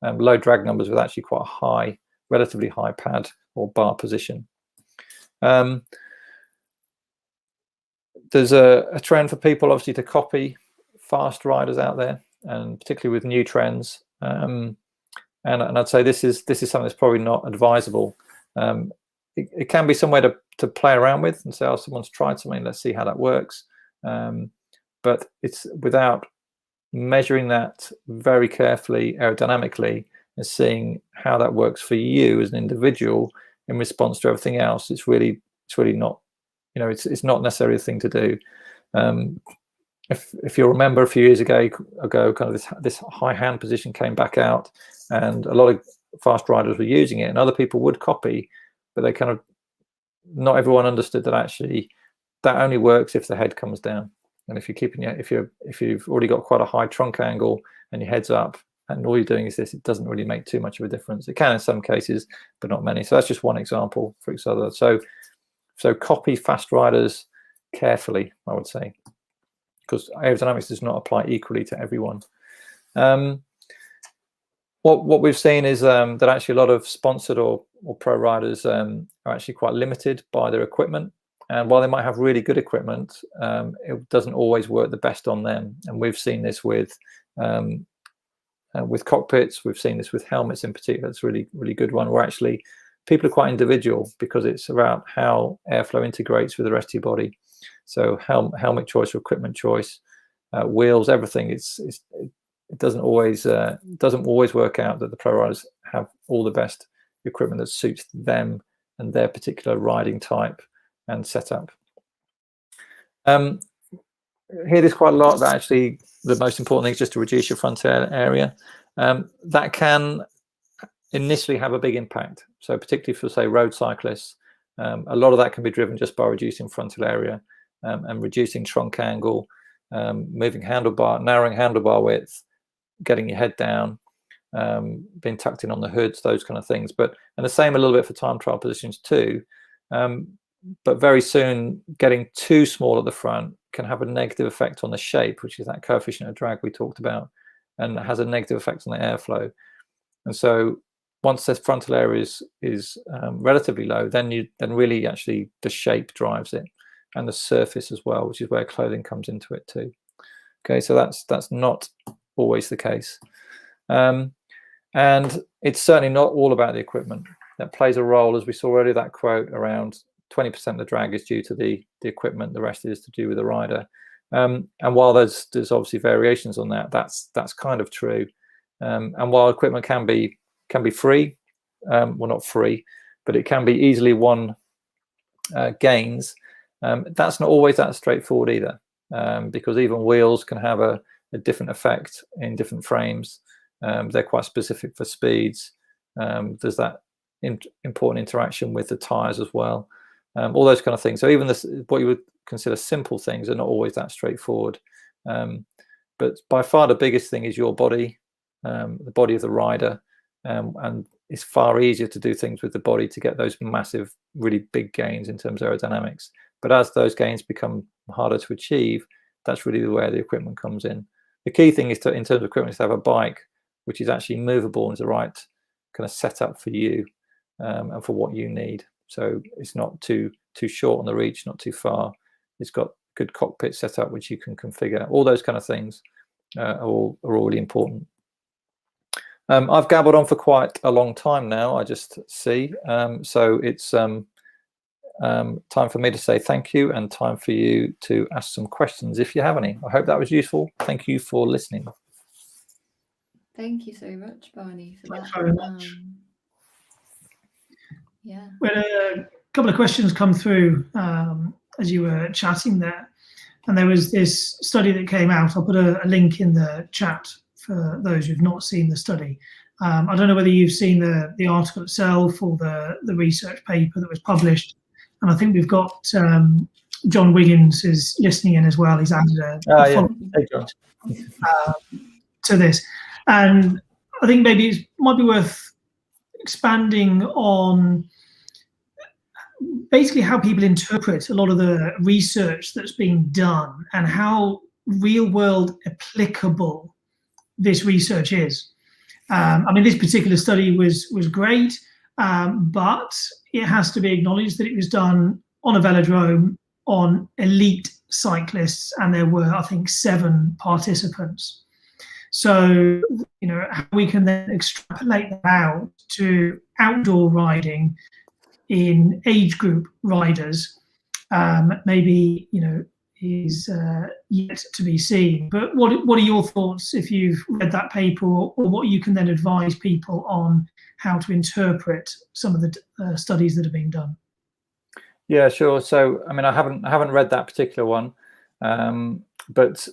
low drag numbers with actually quite a high, relatively high pad or bar position. There's a trend for people obviously to copy fast riders out there, and particularly with new trends. And I'd say this is something that's probably not advisable. It can be some way to play around with and say, oh, someone's tried something, let's see how that works. But it's without measuring that very carefully aerodynamically and seeing how that works for you as an individual in response to everything else. It's really not, it's not necessarily a thing to do. If you remember a few years ago, kind of this high hand position came back out, and a lot of fast riders were using it, and other people would copy, but they kind of, not everyone understood that actually that only works if the head comes down. And if you've already got quite a high trunk angle and your head's up and all you're doing is this, it doesn't really make too much of a difference. It can in some cases, but not many. So that's just one example for each other. So copy fast riders carefully, I would say, because aerodynamics does not apply equally to everyone. What we've seen is that actually a lot of sponsored or pro riders are actually quite limited by their equipment. And while they might have really good equipment, it doesn't always work the best on them. And we've seen this with cockpits. We've seen this with helmets in particular. That's a really good one, where actually people are quite individual because it's about how airflow integrates with the rest of your body. So helmet choice or equipment choice, wheels, everything. It doesn't always work out that the pro riders have all the best equipment that suits them and their particular riding type and setup. Hear this quite a lot, that actually the most important thing is just to reduce your front area. That can initially have a big impact. So particularly for, say, road cyclists, a lot of that can be driven just by reducing frontal area and reducing trunk angle, moving narrowing handlebar width, getting your head down, being tucked in on the hoods, those kind of things. And the same a little bit for time trial positions too. But very soon, getting too small at the front can have a negative effect on the shape, which is that coefficient of drag we talked about, and it has a negative effect on the airflow. And so once this frontal area is relatively low, then really actually the shape drives it, and the surface as well, which is where clothing comes into it too. Okay, so that's not always the case. And it's certainly not all about the equipment. That plays a role, as we saw earlier, that quote around 20% of the drag is due to the equipment, the rest is to do with the rider. And while there's obviously variations on that, that's kind of true. And while equipment can be free, well, not free, but it can be easily won gains, that's not always that straightforward either, because even wheels can have a different effect in different frames. They're quite specific for speeds. There's that important interaction with the tires as well. All those kind of things. So even what you would consider simple things are not always that straightforward. But by far the biggest thing is your body, the body of the rider, and it's far easier to do things with the body to get those massive, really big gains in terms of aerodynamics. But as those gains become harder to achieve, that's really where the equipment comes in. The key thing is in terms of equipment, is to have a bike which is actually movable and is the right kind of setup for you and for what you need. So it's not too short on the reach, not too far. It's got good cockpit setup which you can configure. All those kind of things are all really important. I've gabbled on for quite a long time now, I just see. So it's time for me to say thank you, and time for you to ask some questions if you have any. I hope that was useful. Thank you for listening. Thank you so much, Barney, for Thanks that. very much. Yeah. We had a couple of questions come through as you were chatting there, and there was this study that came out. I'll put a link in the chat for those who've not seen the study. I don't know whether you've seen the article itself or the research paper that was published, and I think we've got John Wiggins is listening in as well. He's added a follow-up to this, and I think maybe it might be worth expanding on basically how people interpret a lot of the research that's being done and how real-world applicable this research is. I mean, this particular study was great, but it has to be acknowledged that it was done on a velodrome on elite cyclists, and there were, I think, 7 participants. So, you know, how we can then extrapolate that out to outdoor riding in age group riders, maybe, you know, is yet to be seen. But what are your thoughts if you've read that paper, or what you can then advise people on how to interpret some of the studies that are being done? Yeah, sure. So, I mean, I haven't read that particular one, but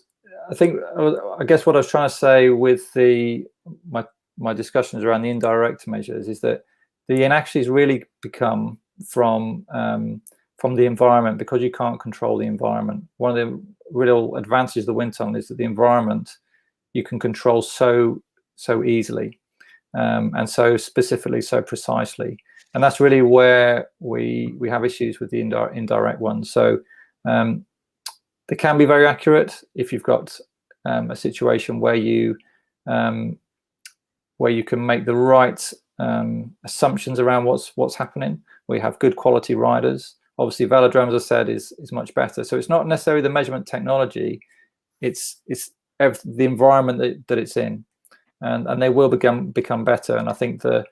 I guess what I was trying to say with my discussions around the indirect measures is that the inaccuracies really become from the environment, because you can't control the environment. One of the real advantages of the wind tunnel is that the environment you can control so easily, and so specifically, so precisely. And that's really where we have issues with the indirect ones. So they can be very accurate if you've got a situation where you can make the right assumptions around what's happening. We have good quality riders. Obviously, velodrome, as I said, is much better. So it's not necessarily the measurement technology; it's the environment that it's in, and they will become better. And I think the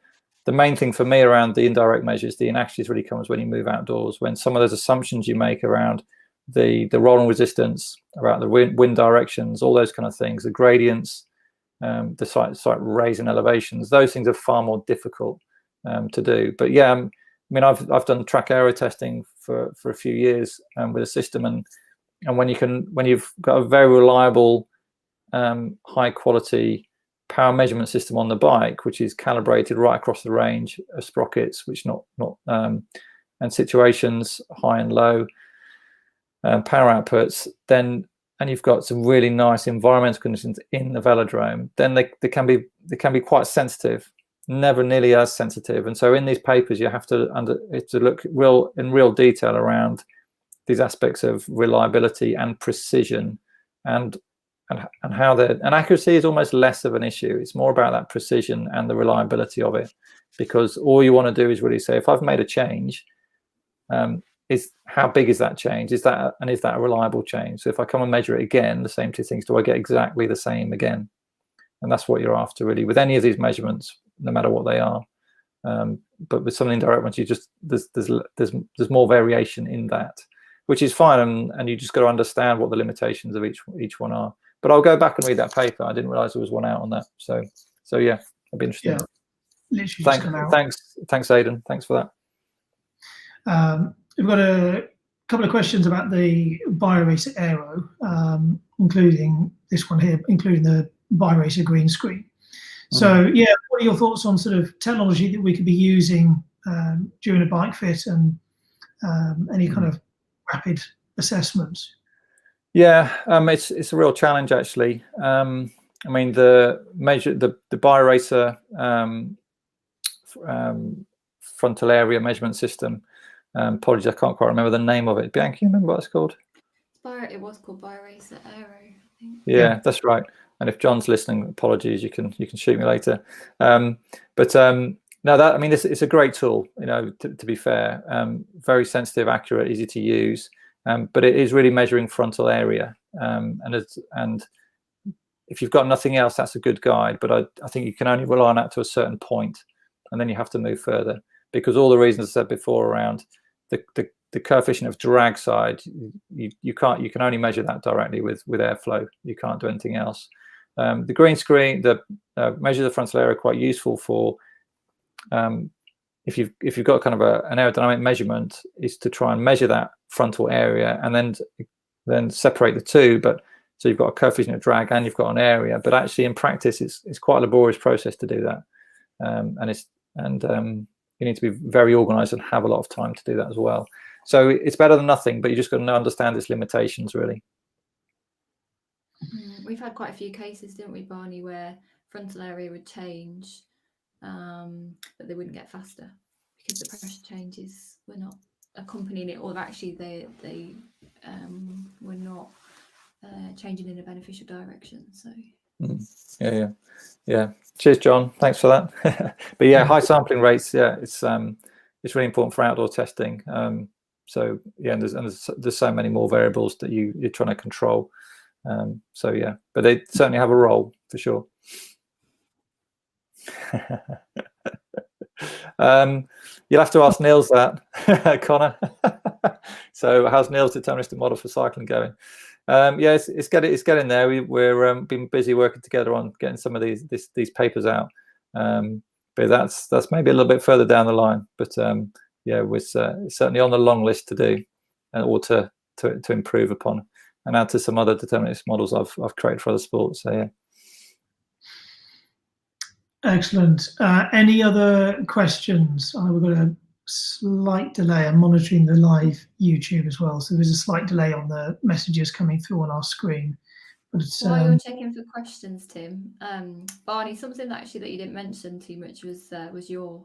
main thing for me around the indirect measures, the inaccuracies, really comes when you move outdoors, when some of those assumptions you make around the rolling resistance, about the wind directions, all those kind of things, the gradients, the site raising elevations, those things are far more difficult to do. But yeah, I mean, I've done track aero testing for a few years with a system, and when you've got a very reliable, high quality power measurement system on the bike, which is calibrated right across the range of sprockets, which and situations, high and low, power outputs, and you've got some really nice environmental conditions in the velodrome, then they can be quite sensitive, never nearly as sensitive. And so in these papers, you have to look in real detail around these aspects of reliability and precision, and how accuracy is almost less of an issue. It's more about that precision and the reliability of it, because all you want to do is really say, if I've made a change, is how big is that change? Is that a reliable change? So if I come and measure it again, the same 2 things, do I get exactly the same again? And that's what you're after, really, with any of these measurements, no matter what they are. But with some of the indirect ones, you just there's more variation in that, which is fine, and you just got to understand what the limitations of each one are. But I'll go back and read that paper. I didn't realize there was one out on that. So yeah, I'd be interested. Yeah, literally thanks, Aidan. Thanks for that. We've got a couple of questions about the BioRacer Aero, including this one here, including the BioRacer green screen. So yeah, what are your thoughts on sort of technology that we could be using during a bike fit, and any kind of rapid assessments? Yeah, it's a real challenge, actually. I mean, the BioRacer frontal area measurement system. Apologies, I can't quite remember the name of it. Bianca, you remember what it's called? It was called BioRacer Aero, I think. Yeah, that's right. And if John's listening, apologies, you can shoot me later. No, I mean, it's a great tool. You know, to be fair, very sensitive, accurate, easy to use. but it is really measuring frontal area, and if you've got nothing else, that's a good guide, but I think you can only rely on that to a certain point, and then you have to move further, because all the reasons I said before around the coefficient of drag side, you can only measure that directly with airflow. You can't do anything else. The green screen, the measures of frontal area are quite useful for if you've got kind of an aerodynamic measurement, is to try and measure that frontal area and then separate the two. But so you've got a coefficient of drag and you've got an area, but actually in practice it's quite a laborious process to do that, and you need to be very organized and have a lot of time to do that as well. So it's better than nothing, but you just got to understand its limitations, really. We've had quite a few cases, didn't we, Barney, where frontal area would change, but they wouldn't get faster because the pressure changes were not accompanying it, or actually they were not changing in a beneficial direction. So yeah. Cheers, John. Thanks for that. But yeah, high sampling rates. Yeah, it's really important for outdoor testing. So yeah, and there's so many more variables that you're trying to control. So yeah, but they certainly have a role for sure. You'll have to ask Niels that, Connor. So how's Niels' deterministic model for cycling going? Yeah, it's getting there. We're been busy working together on getting some of these papers out, but that's maybe a little bit further down the line. But yeah, it's certainly on the long list to do, or to improve upon, and add to some other deterministic models I've created for other sports. So yeah. Excellent. Any other questions? We've got a slight delay. I'm monitoring the live YouTube as well, so there's a slight delay on the messages coming through on our screen. But it's, while you're checking for questions, Tim, Barney, something that you didn't mention too much was your,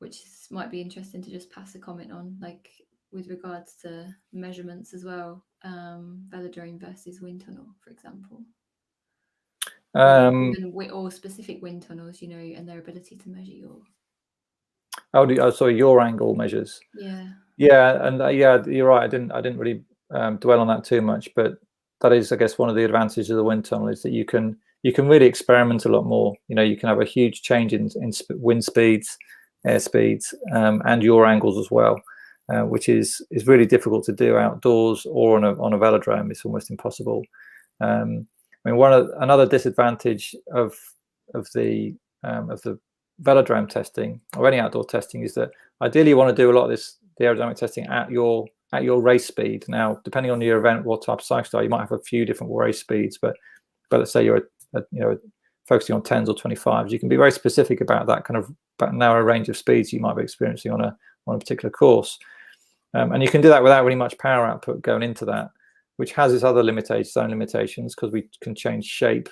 which might be interesting to just pass a comment on, like with regards to measurements as well, velodrome versus wind tunnel, for example. Or specific wind tunnels, and their ability to measure your. Sorry, your angle measures. Yeah, and yeah, you're right. I didn't really dwell on that too much, but that is, I guess, one of the advantages of the wind tunnel is that you can really experiment a lot more. You can have a huge change in wind speeds, air speeds, and your angles as well, which is really difficult to do outdoors or on a velodrome. It's almost impossible. I mean, another disadvantage of the velodrome testing or any outdoor testing is that ideally you want to do a lot of the aerodynamic testing at your race speed. Now, depending on your event, what type of cycle you might have a few different race speeds, but let's say you're focusing on 10s or 25s, you can be very specific about that kind of narrow range of speeds you might be experiencing on a particular course, and you can do that without really much power output going into that, which has its other limitations because we can change shape,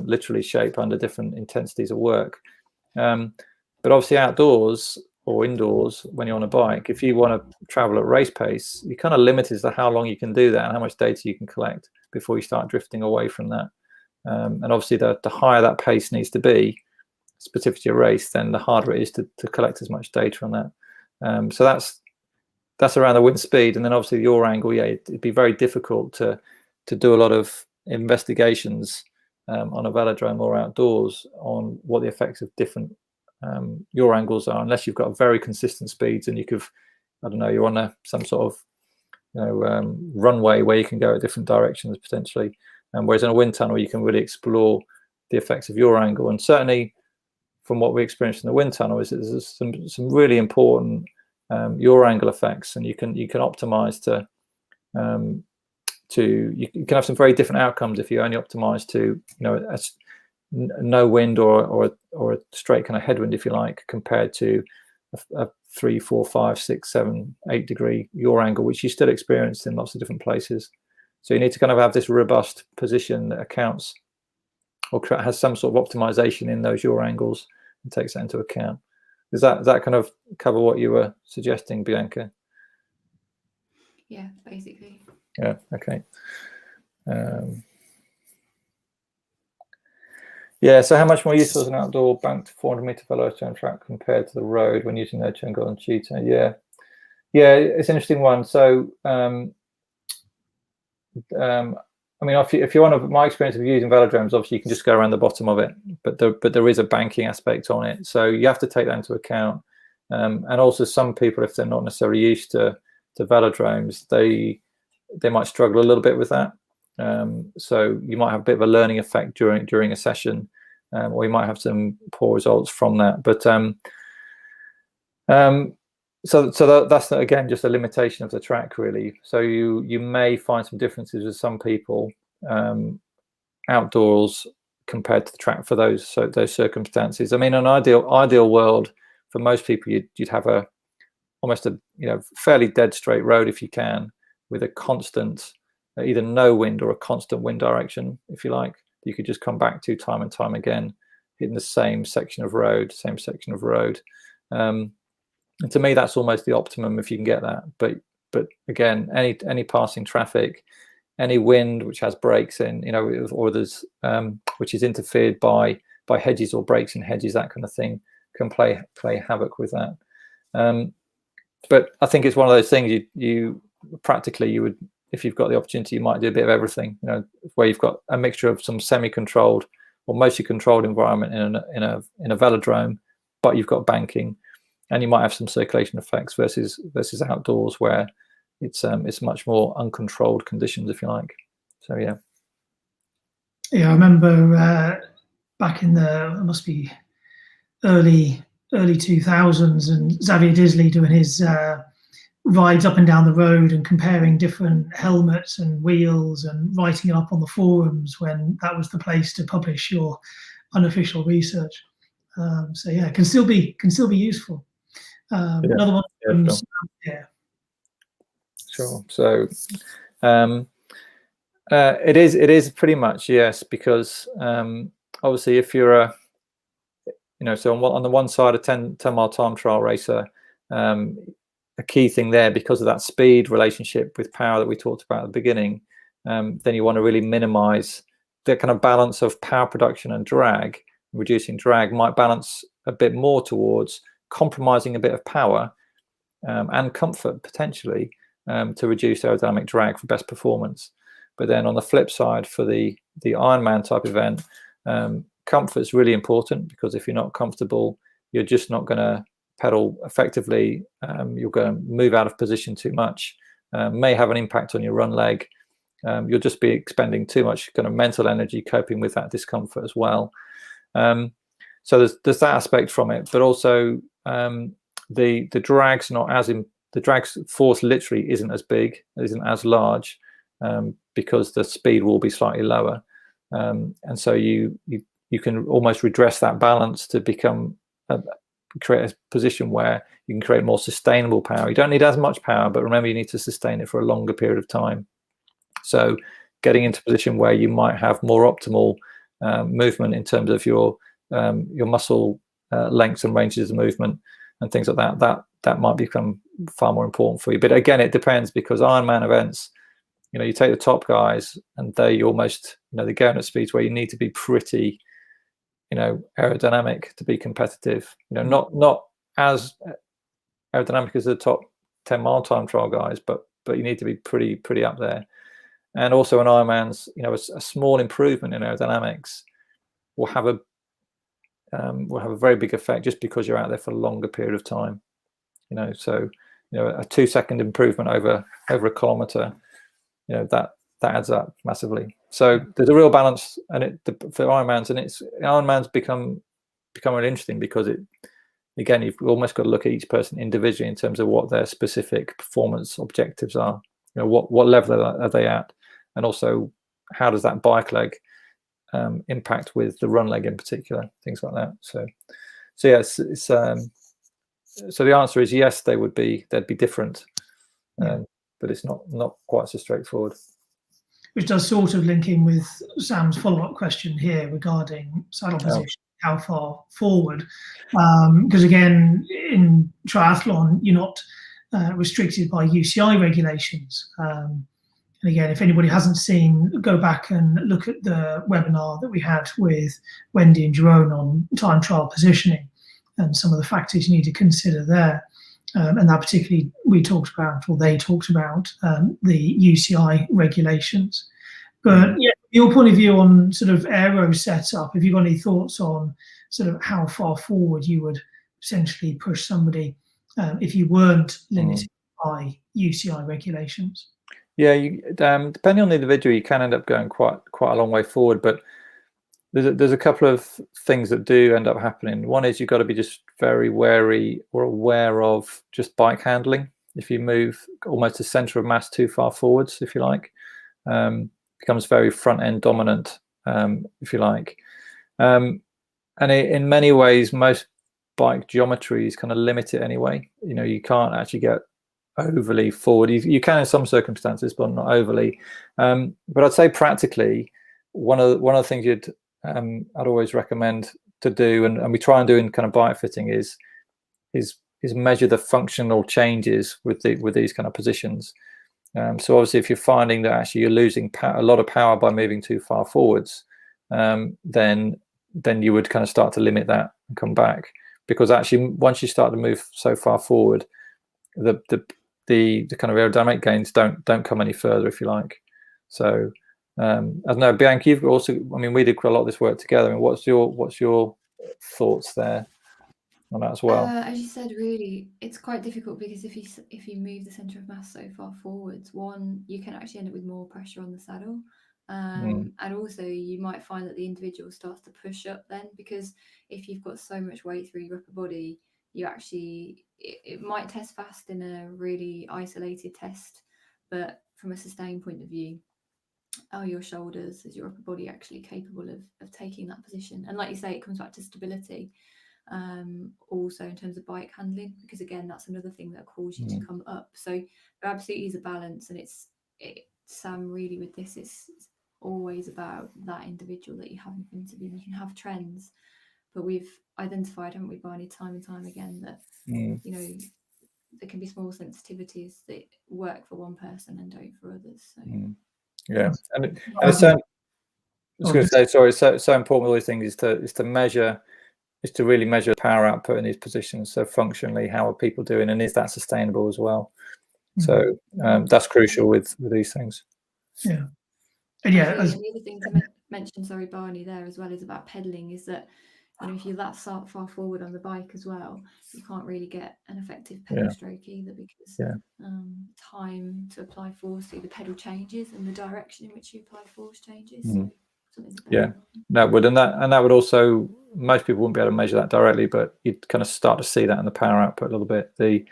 literally shape under different intensities of work. But obviously outdoors or indoors, when you're on a bike, if you want to travel at race pace, you're kind of limited as to how long you can do that and how much data you can collect before you start drifting away from that. And obviously the higher that pace needs to be, specific to your race, then the harder it is to collect as much data on that. So that's around the wind speed, and then obviously your angle. Yeah, it'd be very difficult to do a lot of investigations on a velodrome or outdoors on what the effects of different your angles are, unless you've got very consistent speeds and you're on some sort of runway where you can go at different directions potentially. Whereas in a wind tunnel, you can really explore the effects of your angle, and certainly from what we experienced in the wind tunnel is that there's some really important your angle effects, and you can optimize you can have some very different outcomes if you only optimize to no wind or a straight kind of headwind, if you like, compared to a 3, 4, 5, 6, 7, 8 degree your angle, which you still experience in lots of different places. So you need to kind of have this robust position that accounts or has some sort of optimization in those your angles and takes that into account. Does that kind of cover what you were suggesting, Bianca? Yeah, basically. Yeah, okay. Yeah, so how much more useful is an outdoor banked 400-meter velocity track compared to the road when using no angle and cheetah? Yeah, it's an interesting one. So, I mean, if you're on my experience of using velodromes, obviously you can just go around the bottom of it, but there is a banking aspect on it, so you have to take that into account. And also, some people, if they're not necessarily used to velodromes, they might struggle a little bit with that. So you might have a bit of a learning effect during a session, or you might have some poor results from that. But so that's again just a limitation of the track, really. So you may find some differences with some people outdoors compared to the track for those circumstances. I mean, an ideal world for most people, you'd have almost a fairly dead straight road if you can, with a constant either no wind or a constant wind direction, if you like. You could just come back to time and time again, hitting the same section of road. And to me, that's almost the optimum if you can get that. But again, any passing traffic, any wind which has breaks in, or there's which is interfered by hedges or breaks in hedges, that kind of thing, can play havoc with that. But I think it's one of those things you practically would, if you've got the opportunity, you might do a bit of everything. Where you've got a mixture of some semi-controlled or mostly controlled environment in a velodrome, but you've got banking, and you might have some circulation effects versus outdoors where it's much more uncontrolled conditions, if you like. So yeah. Yeah, I remember back in it must be early 2000s, and Xavier Disley doing his rides up and down the road and comparing different helmets and wheels and writing it up on the forums when that was the place to publish your unofficial research. So yeah, it can still be useful. Another one. Sure. So it is pretty much, yes, because obviously if you're so on the one side, a 10-mile time trial racer, a key thing there, because of that speed relationship with power that we talked about at the beginning, then you want to really minimize the kind of balance of power production and drag. Reducing drag might balance a bit more towards compromising a bit of power and comfort potentially, to reduce aerodynamic drag for best performance. But then on the flip side, for the Ironman type event, comfort is really important, because if you're not comfortable, you're just not going to pedal effectively. You're going to move out of position too much, may have an impact on your run leg. You'll just be expending too much kind of mental energy coping with that discomfort as well. So there's that aspect from it, but also the drag's not as in the drag's force literally isn't as big, isn't as large, because the speed will be slightly lower, and so you can almost redress that balance to create a position where you can create more sustainable power. You don't need as much power, but remember, you need to sustain it for a longer period of time. So getting into a position where you might have more optimal movement in terms of your muscle lengths and ranges of movement and things like that might become far more important for you. But again, it depends, because Ironman events, you take the top guys and they almost, they're going at speeds where you need to be pretty, aerodynamic to be competitive. Not as aerodynamic as the top 10-mile time trial guys, but you need to be pretty up there. And also in Ironmans, a small improvement in aerodynamics will have a very big effect, just because you're out there for a longer period of time. So a 2-second improvement over a kilometer, that adds up massively. So there's a real balance, and for Ironmans, and Ironmans become really interesting, because again, you've almost got to look at each person individually in terms of what their specific performance objectives are. What level are they at, and also how does that bike leg impact with the run leg in particular, things like that. So yes, so the answer is yes, they'd be different, but it's not quite so straightforward. Which does sort of link in with Sam's follow-up question here regarding saddle position, how far forward, because again, in triathlon, you're not restricted by UCI regulations. And again, if anybody hasn't seen, go back and look at the webinar that we had with Wendy and Jerome on time trial positioning and some of the factors you need to consider there. and that particularly they talked about the UCI regulations. But yeah, your point of view on sort of aero setup, have you got any thoughts on sort of how far forward you would essentially push somebody if you weren't limited by UCI regulations? Yeah, depending on the individual, you can end up going quite a long way forward. But there's a couple of things that do end up happening. One is you've got to be just very wary or aware of just bike handling. If you move almost the center of mass too far forwards, if you like, becomes very front end dominant, if you like. And in many ways, most bike geometries kind of limit it anyway. You know, you can't actually get overly forward. You can in some circumstances, but not overly. But I'd say practically, one of the things I'd always recommend to do, and we try and do in kind of bike fitting, is measure the functional changes with these kind of positions. So obviously, if you're finding that actually you're losing a lot of power by moving too far forwards, then you would kind of start to limit that and come back, because actually once you start to move so far forward, the kind of aerodynamic gains don't come any further, if you like. So I don't know, Bianca, you've also, I mean, we did quite a lot of this work together. I mean, what's your thoughts there on that as well? As you said, really, it's quite difficult because if you move the center of mass so far forwards, one, you can actually end up with more pressure on the saddle, and also you might find that the individual starts to push up then, because if you've got so much weight through your upper body, you actually, it might test fast in a really isolated test, but from a sustained point of view, are your shoulders, is your upper body actually capable of taking that position? And like you say, it comes back to stability. Also in terms of bike handling, because again, that's another thing that calls you to come up. So there absolutely is a balance, and it's really with this, it's always about that individual that you have in front of you. You can have trends, but we've identified, haven't we, Barney, time and time again, that you know, there can be small sensitivities that work for one person and don't for others. So yeah, and it's I was going to say, sorry, so important with all these things is to measure, is to really measure power output in these positions. So functionally, how are people doing, and is that sustainable as well? So that's crucial with these things. Yeah, and yeah. And the other thing to mention, sorry, Barney, there as well, is about pedaling. Is that, you know, if you're that far forward on the bike as well, you can't really get an effective pedal stroke either, because time to apply force through the pedal changes and the direction in which you apply force changes. So that would, and that would also, most people wouldn't be able to measure that directly, but you'd kind of start to see that in the power output a little bit. The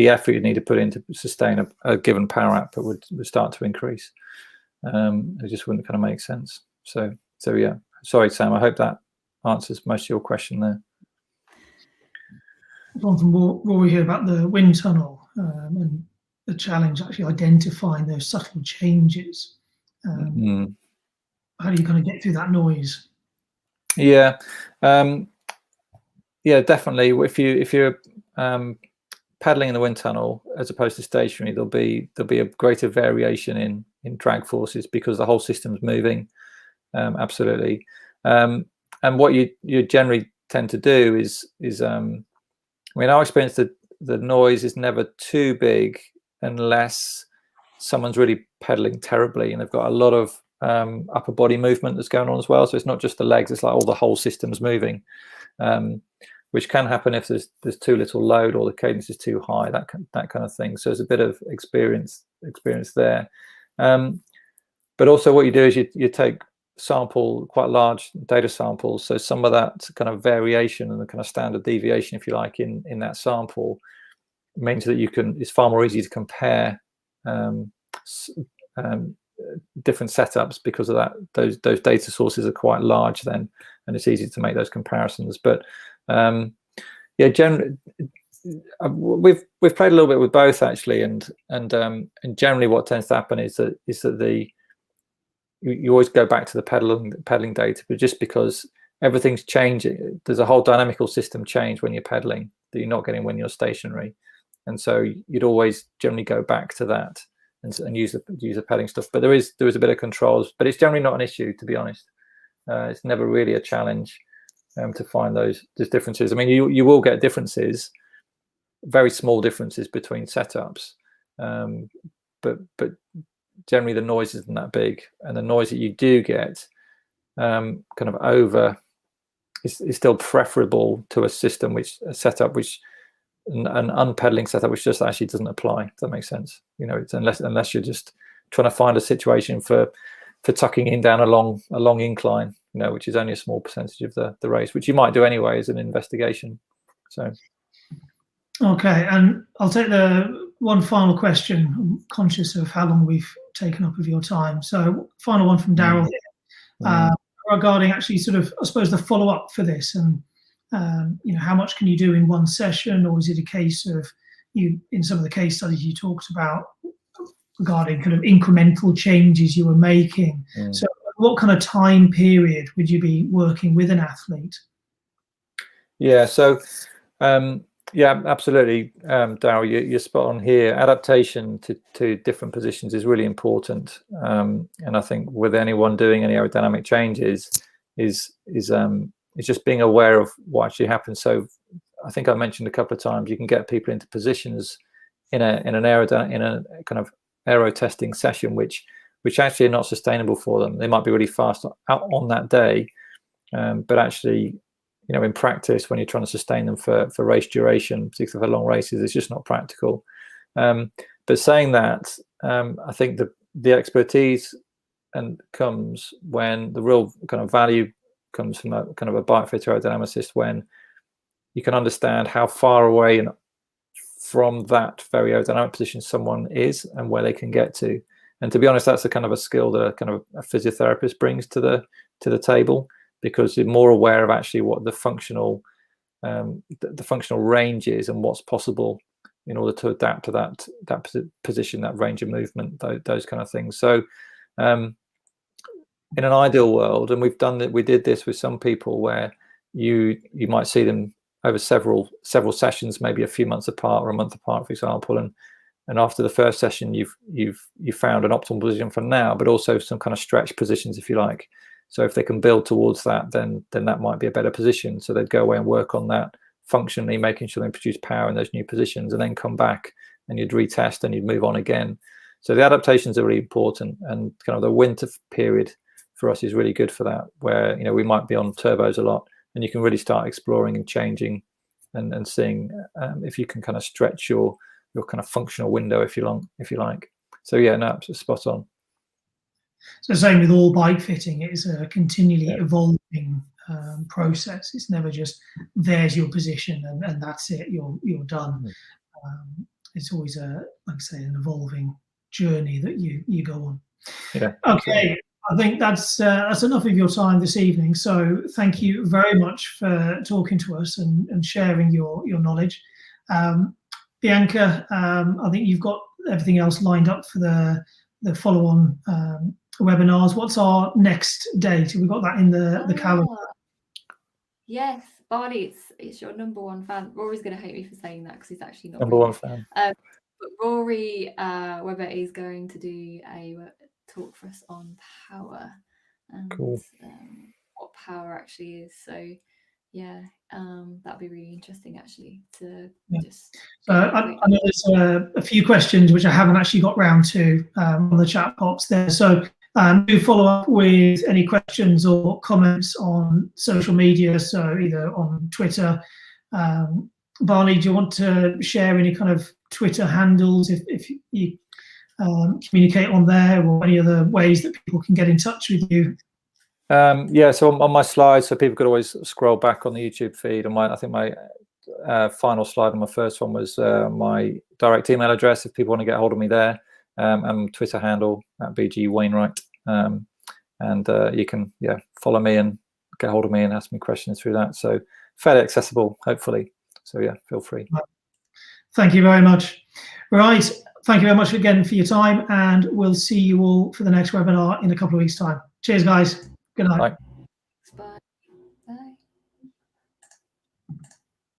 effort you need to put in to sustain a given power output would start to increase. It just wouldn't kind of make sense. So yeah, sorry, Sam, I hope that answers most of your question there. One from Rory here about the wind tunnel and the challenge actually identifying those subtle changes. How do you kind of get through that noise? Yeah, definitely. If you're paddling in the wind tunnel as opposed to stationary, there'll be a greater variation in drag forces because the whole system's moving. Absolutely. And what you generally tend to do is I mean, our experience, the noise is never too big unless someone's really pedaling terribly and they've got a lot of upper body movement that's going on as well. So it's not just the legs, it's like all the whole system's moving, which can happen if there's too little load or the cadence is too high, that kind of thing. So there's a bit of experience there. But also what you do is you take quite large data samples. So some of that kind of variation and the kind of standard deviation, if you like, in that sample means that it's far more easy to compare different setups because of that. Those data sources are quite large then, and it's easy to make those comparisons. But generally, we've played a little bit with both actually, and generally what tends to happen is that you always go back to the pedaling data, but just because everything's changing, there's a whole dynamical system change when you're pedaling that you're not getting when you're stationary, and so you'd always generally go back to that and use the pedaling stuff. But there is a bit of controls, but it's generally not an issue, to be honest. It's never really a challenge to find those differences. I mean, you will get differences, very small differences between setups, but generally the noise isn't that big, and the noise that you do get kind of over is still preferable to a setup which an unpedaling setup which just actually doesn't apply. If that makes sense. You know, it's unless you're just trying to find a situation for tucking in down a long incline, you know, which is only a small percentage of the race, which you might do anyway as an investigation. So okay, and I'll take the one final question. I'm conscious of how long we've taken up of your time, so final one from Daryl here, regarding actually sort of, I suppose, the follow-up for this, and you know, how much can you do in one session, or is it a case of, you, in some of the case studies you talked about regarding kind of incremental changes you were making, so what kind of time period would you be working with an athlete? Yeah, so yeah, absolutely, Daryl, you're spot on here. Adaptation to different positions is really important, and I think with anyone doing any aerodynamic changes is just being aware of what actually happens. So I think I mentioned a couple of times, you can get people into positions in a kind of aero testing session which actually are not sustainable for them. They might be really fast out on that day, but actually, you know, in practice, when you're trying to sustain them for race duration, particularly for long races, it's just not practical. But saying that, I think the expertise comes when the real kind of value comes from a kind of a bike fit aerodynamicist, when you can understand how far away from that very aerodynamic position someone is and where they can get to. And to be honest, that's a kind of a skill that a kind of a physiotherapist brings to the table, because you're more aware of actually what the functional range is and what's possible in order to adapt to that position, that range of movement, those kind of things. So in an ideal world, and we did this with some people, where you might see them over several sessions, maybe a few months apart or a month apart, for example, and after the first session you've found an optimal position for now, but also some kind of stretch positions, if you like. So if they can build towards that, then that might be a better position. So they'd go away and work on that functionally, making sure they produce power in those new positions, and then come back and you'd retest and you'd move on again. So the adaptations are really important, and kind of the winter period for us is really good for that, where, you know, we might be on turbos a lot, and you can really start exploring and changing and seeing if you can kind of stretch your kind of functional window, if you like. So yeah, no, absolutely spot on. So same with all bike fitting, it is a continually evolving process. It's never just there's your position and that's it, you're done. It's always like I say, an evolving journey that you go on. Yeah. Okay, I think that's enough of your time this evening. So thank you very much for talking to us and sharing your knowledge. Bianca, I think you've got everything else lined up for the follow-on webinars. What's our next date? We've got that in the calendar. Yes, Barney, it's your number one fan. Rory's going to hate me for saying that because he's actually not number one fan. But Rory Webber is going to do a talk for us on power and cool. What power actually is. So yeah, that'd be really interesting actually to just. So I know there's a few questions which I haven't actually got round to on the chat box there. So do follow up with any questions or comments on social media. So either on Twitter. Barney, do you want to share any kind of Twitter handles if you communicate on there, or any other ways that people can get in touch with you? Yeah, so on my slides, so people could always scroll back on the YouTube feed. And I think my final slide on my first one was my direct email address if people want to get hold of me there, and Twitter handle at BG Wainwright. And you can follow me and get hold of me and ask me questions through that. So fairly accessible, hopefully. So yeah, feel free. Thank you very much. Right, thank you very much again for your time, and we'll see you all for the next webinar in a couple of weeks' time. Cheers, guys. Good night. Bye.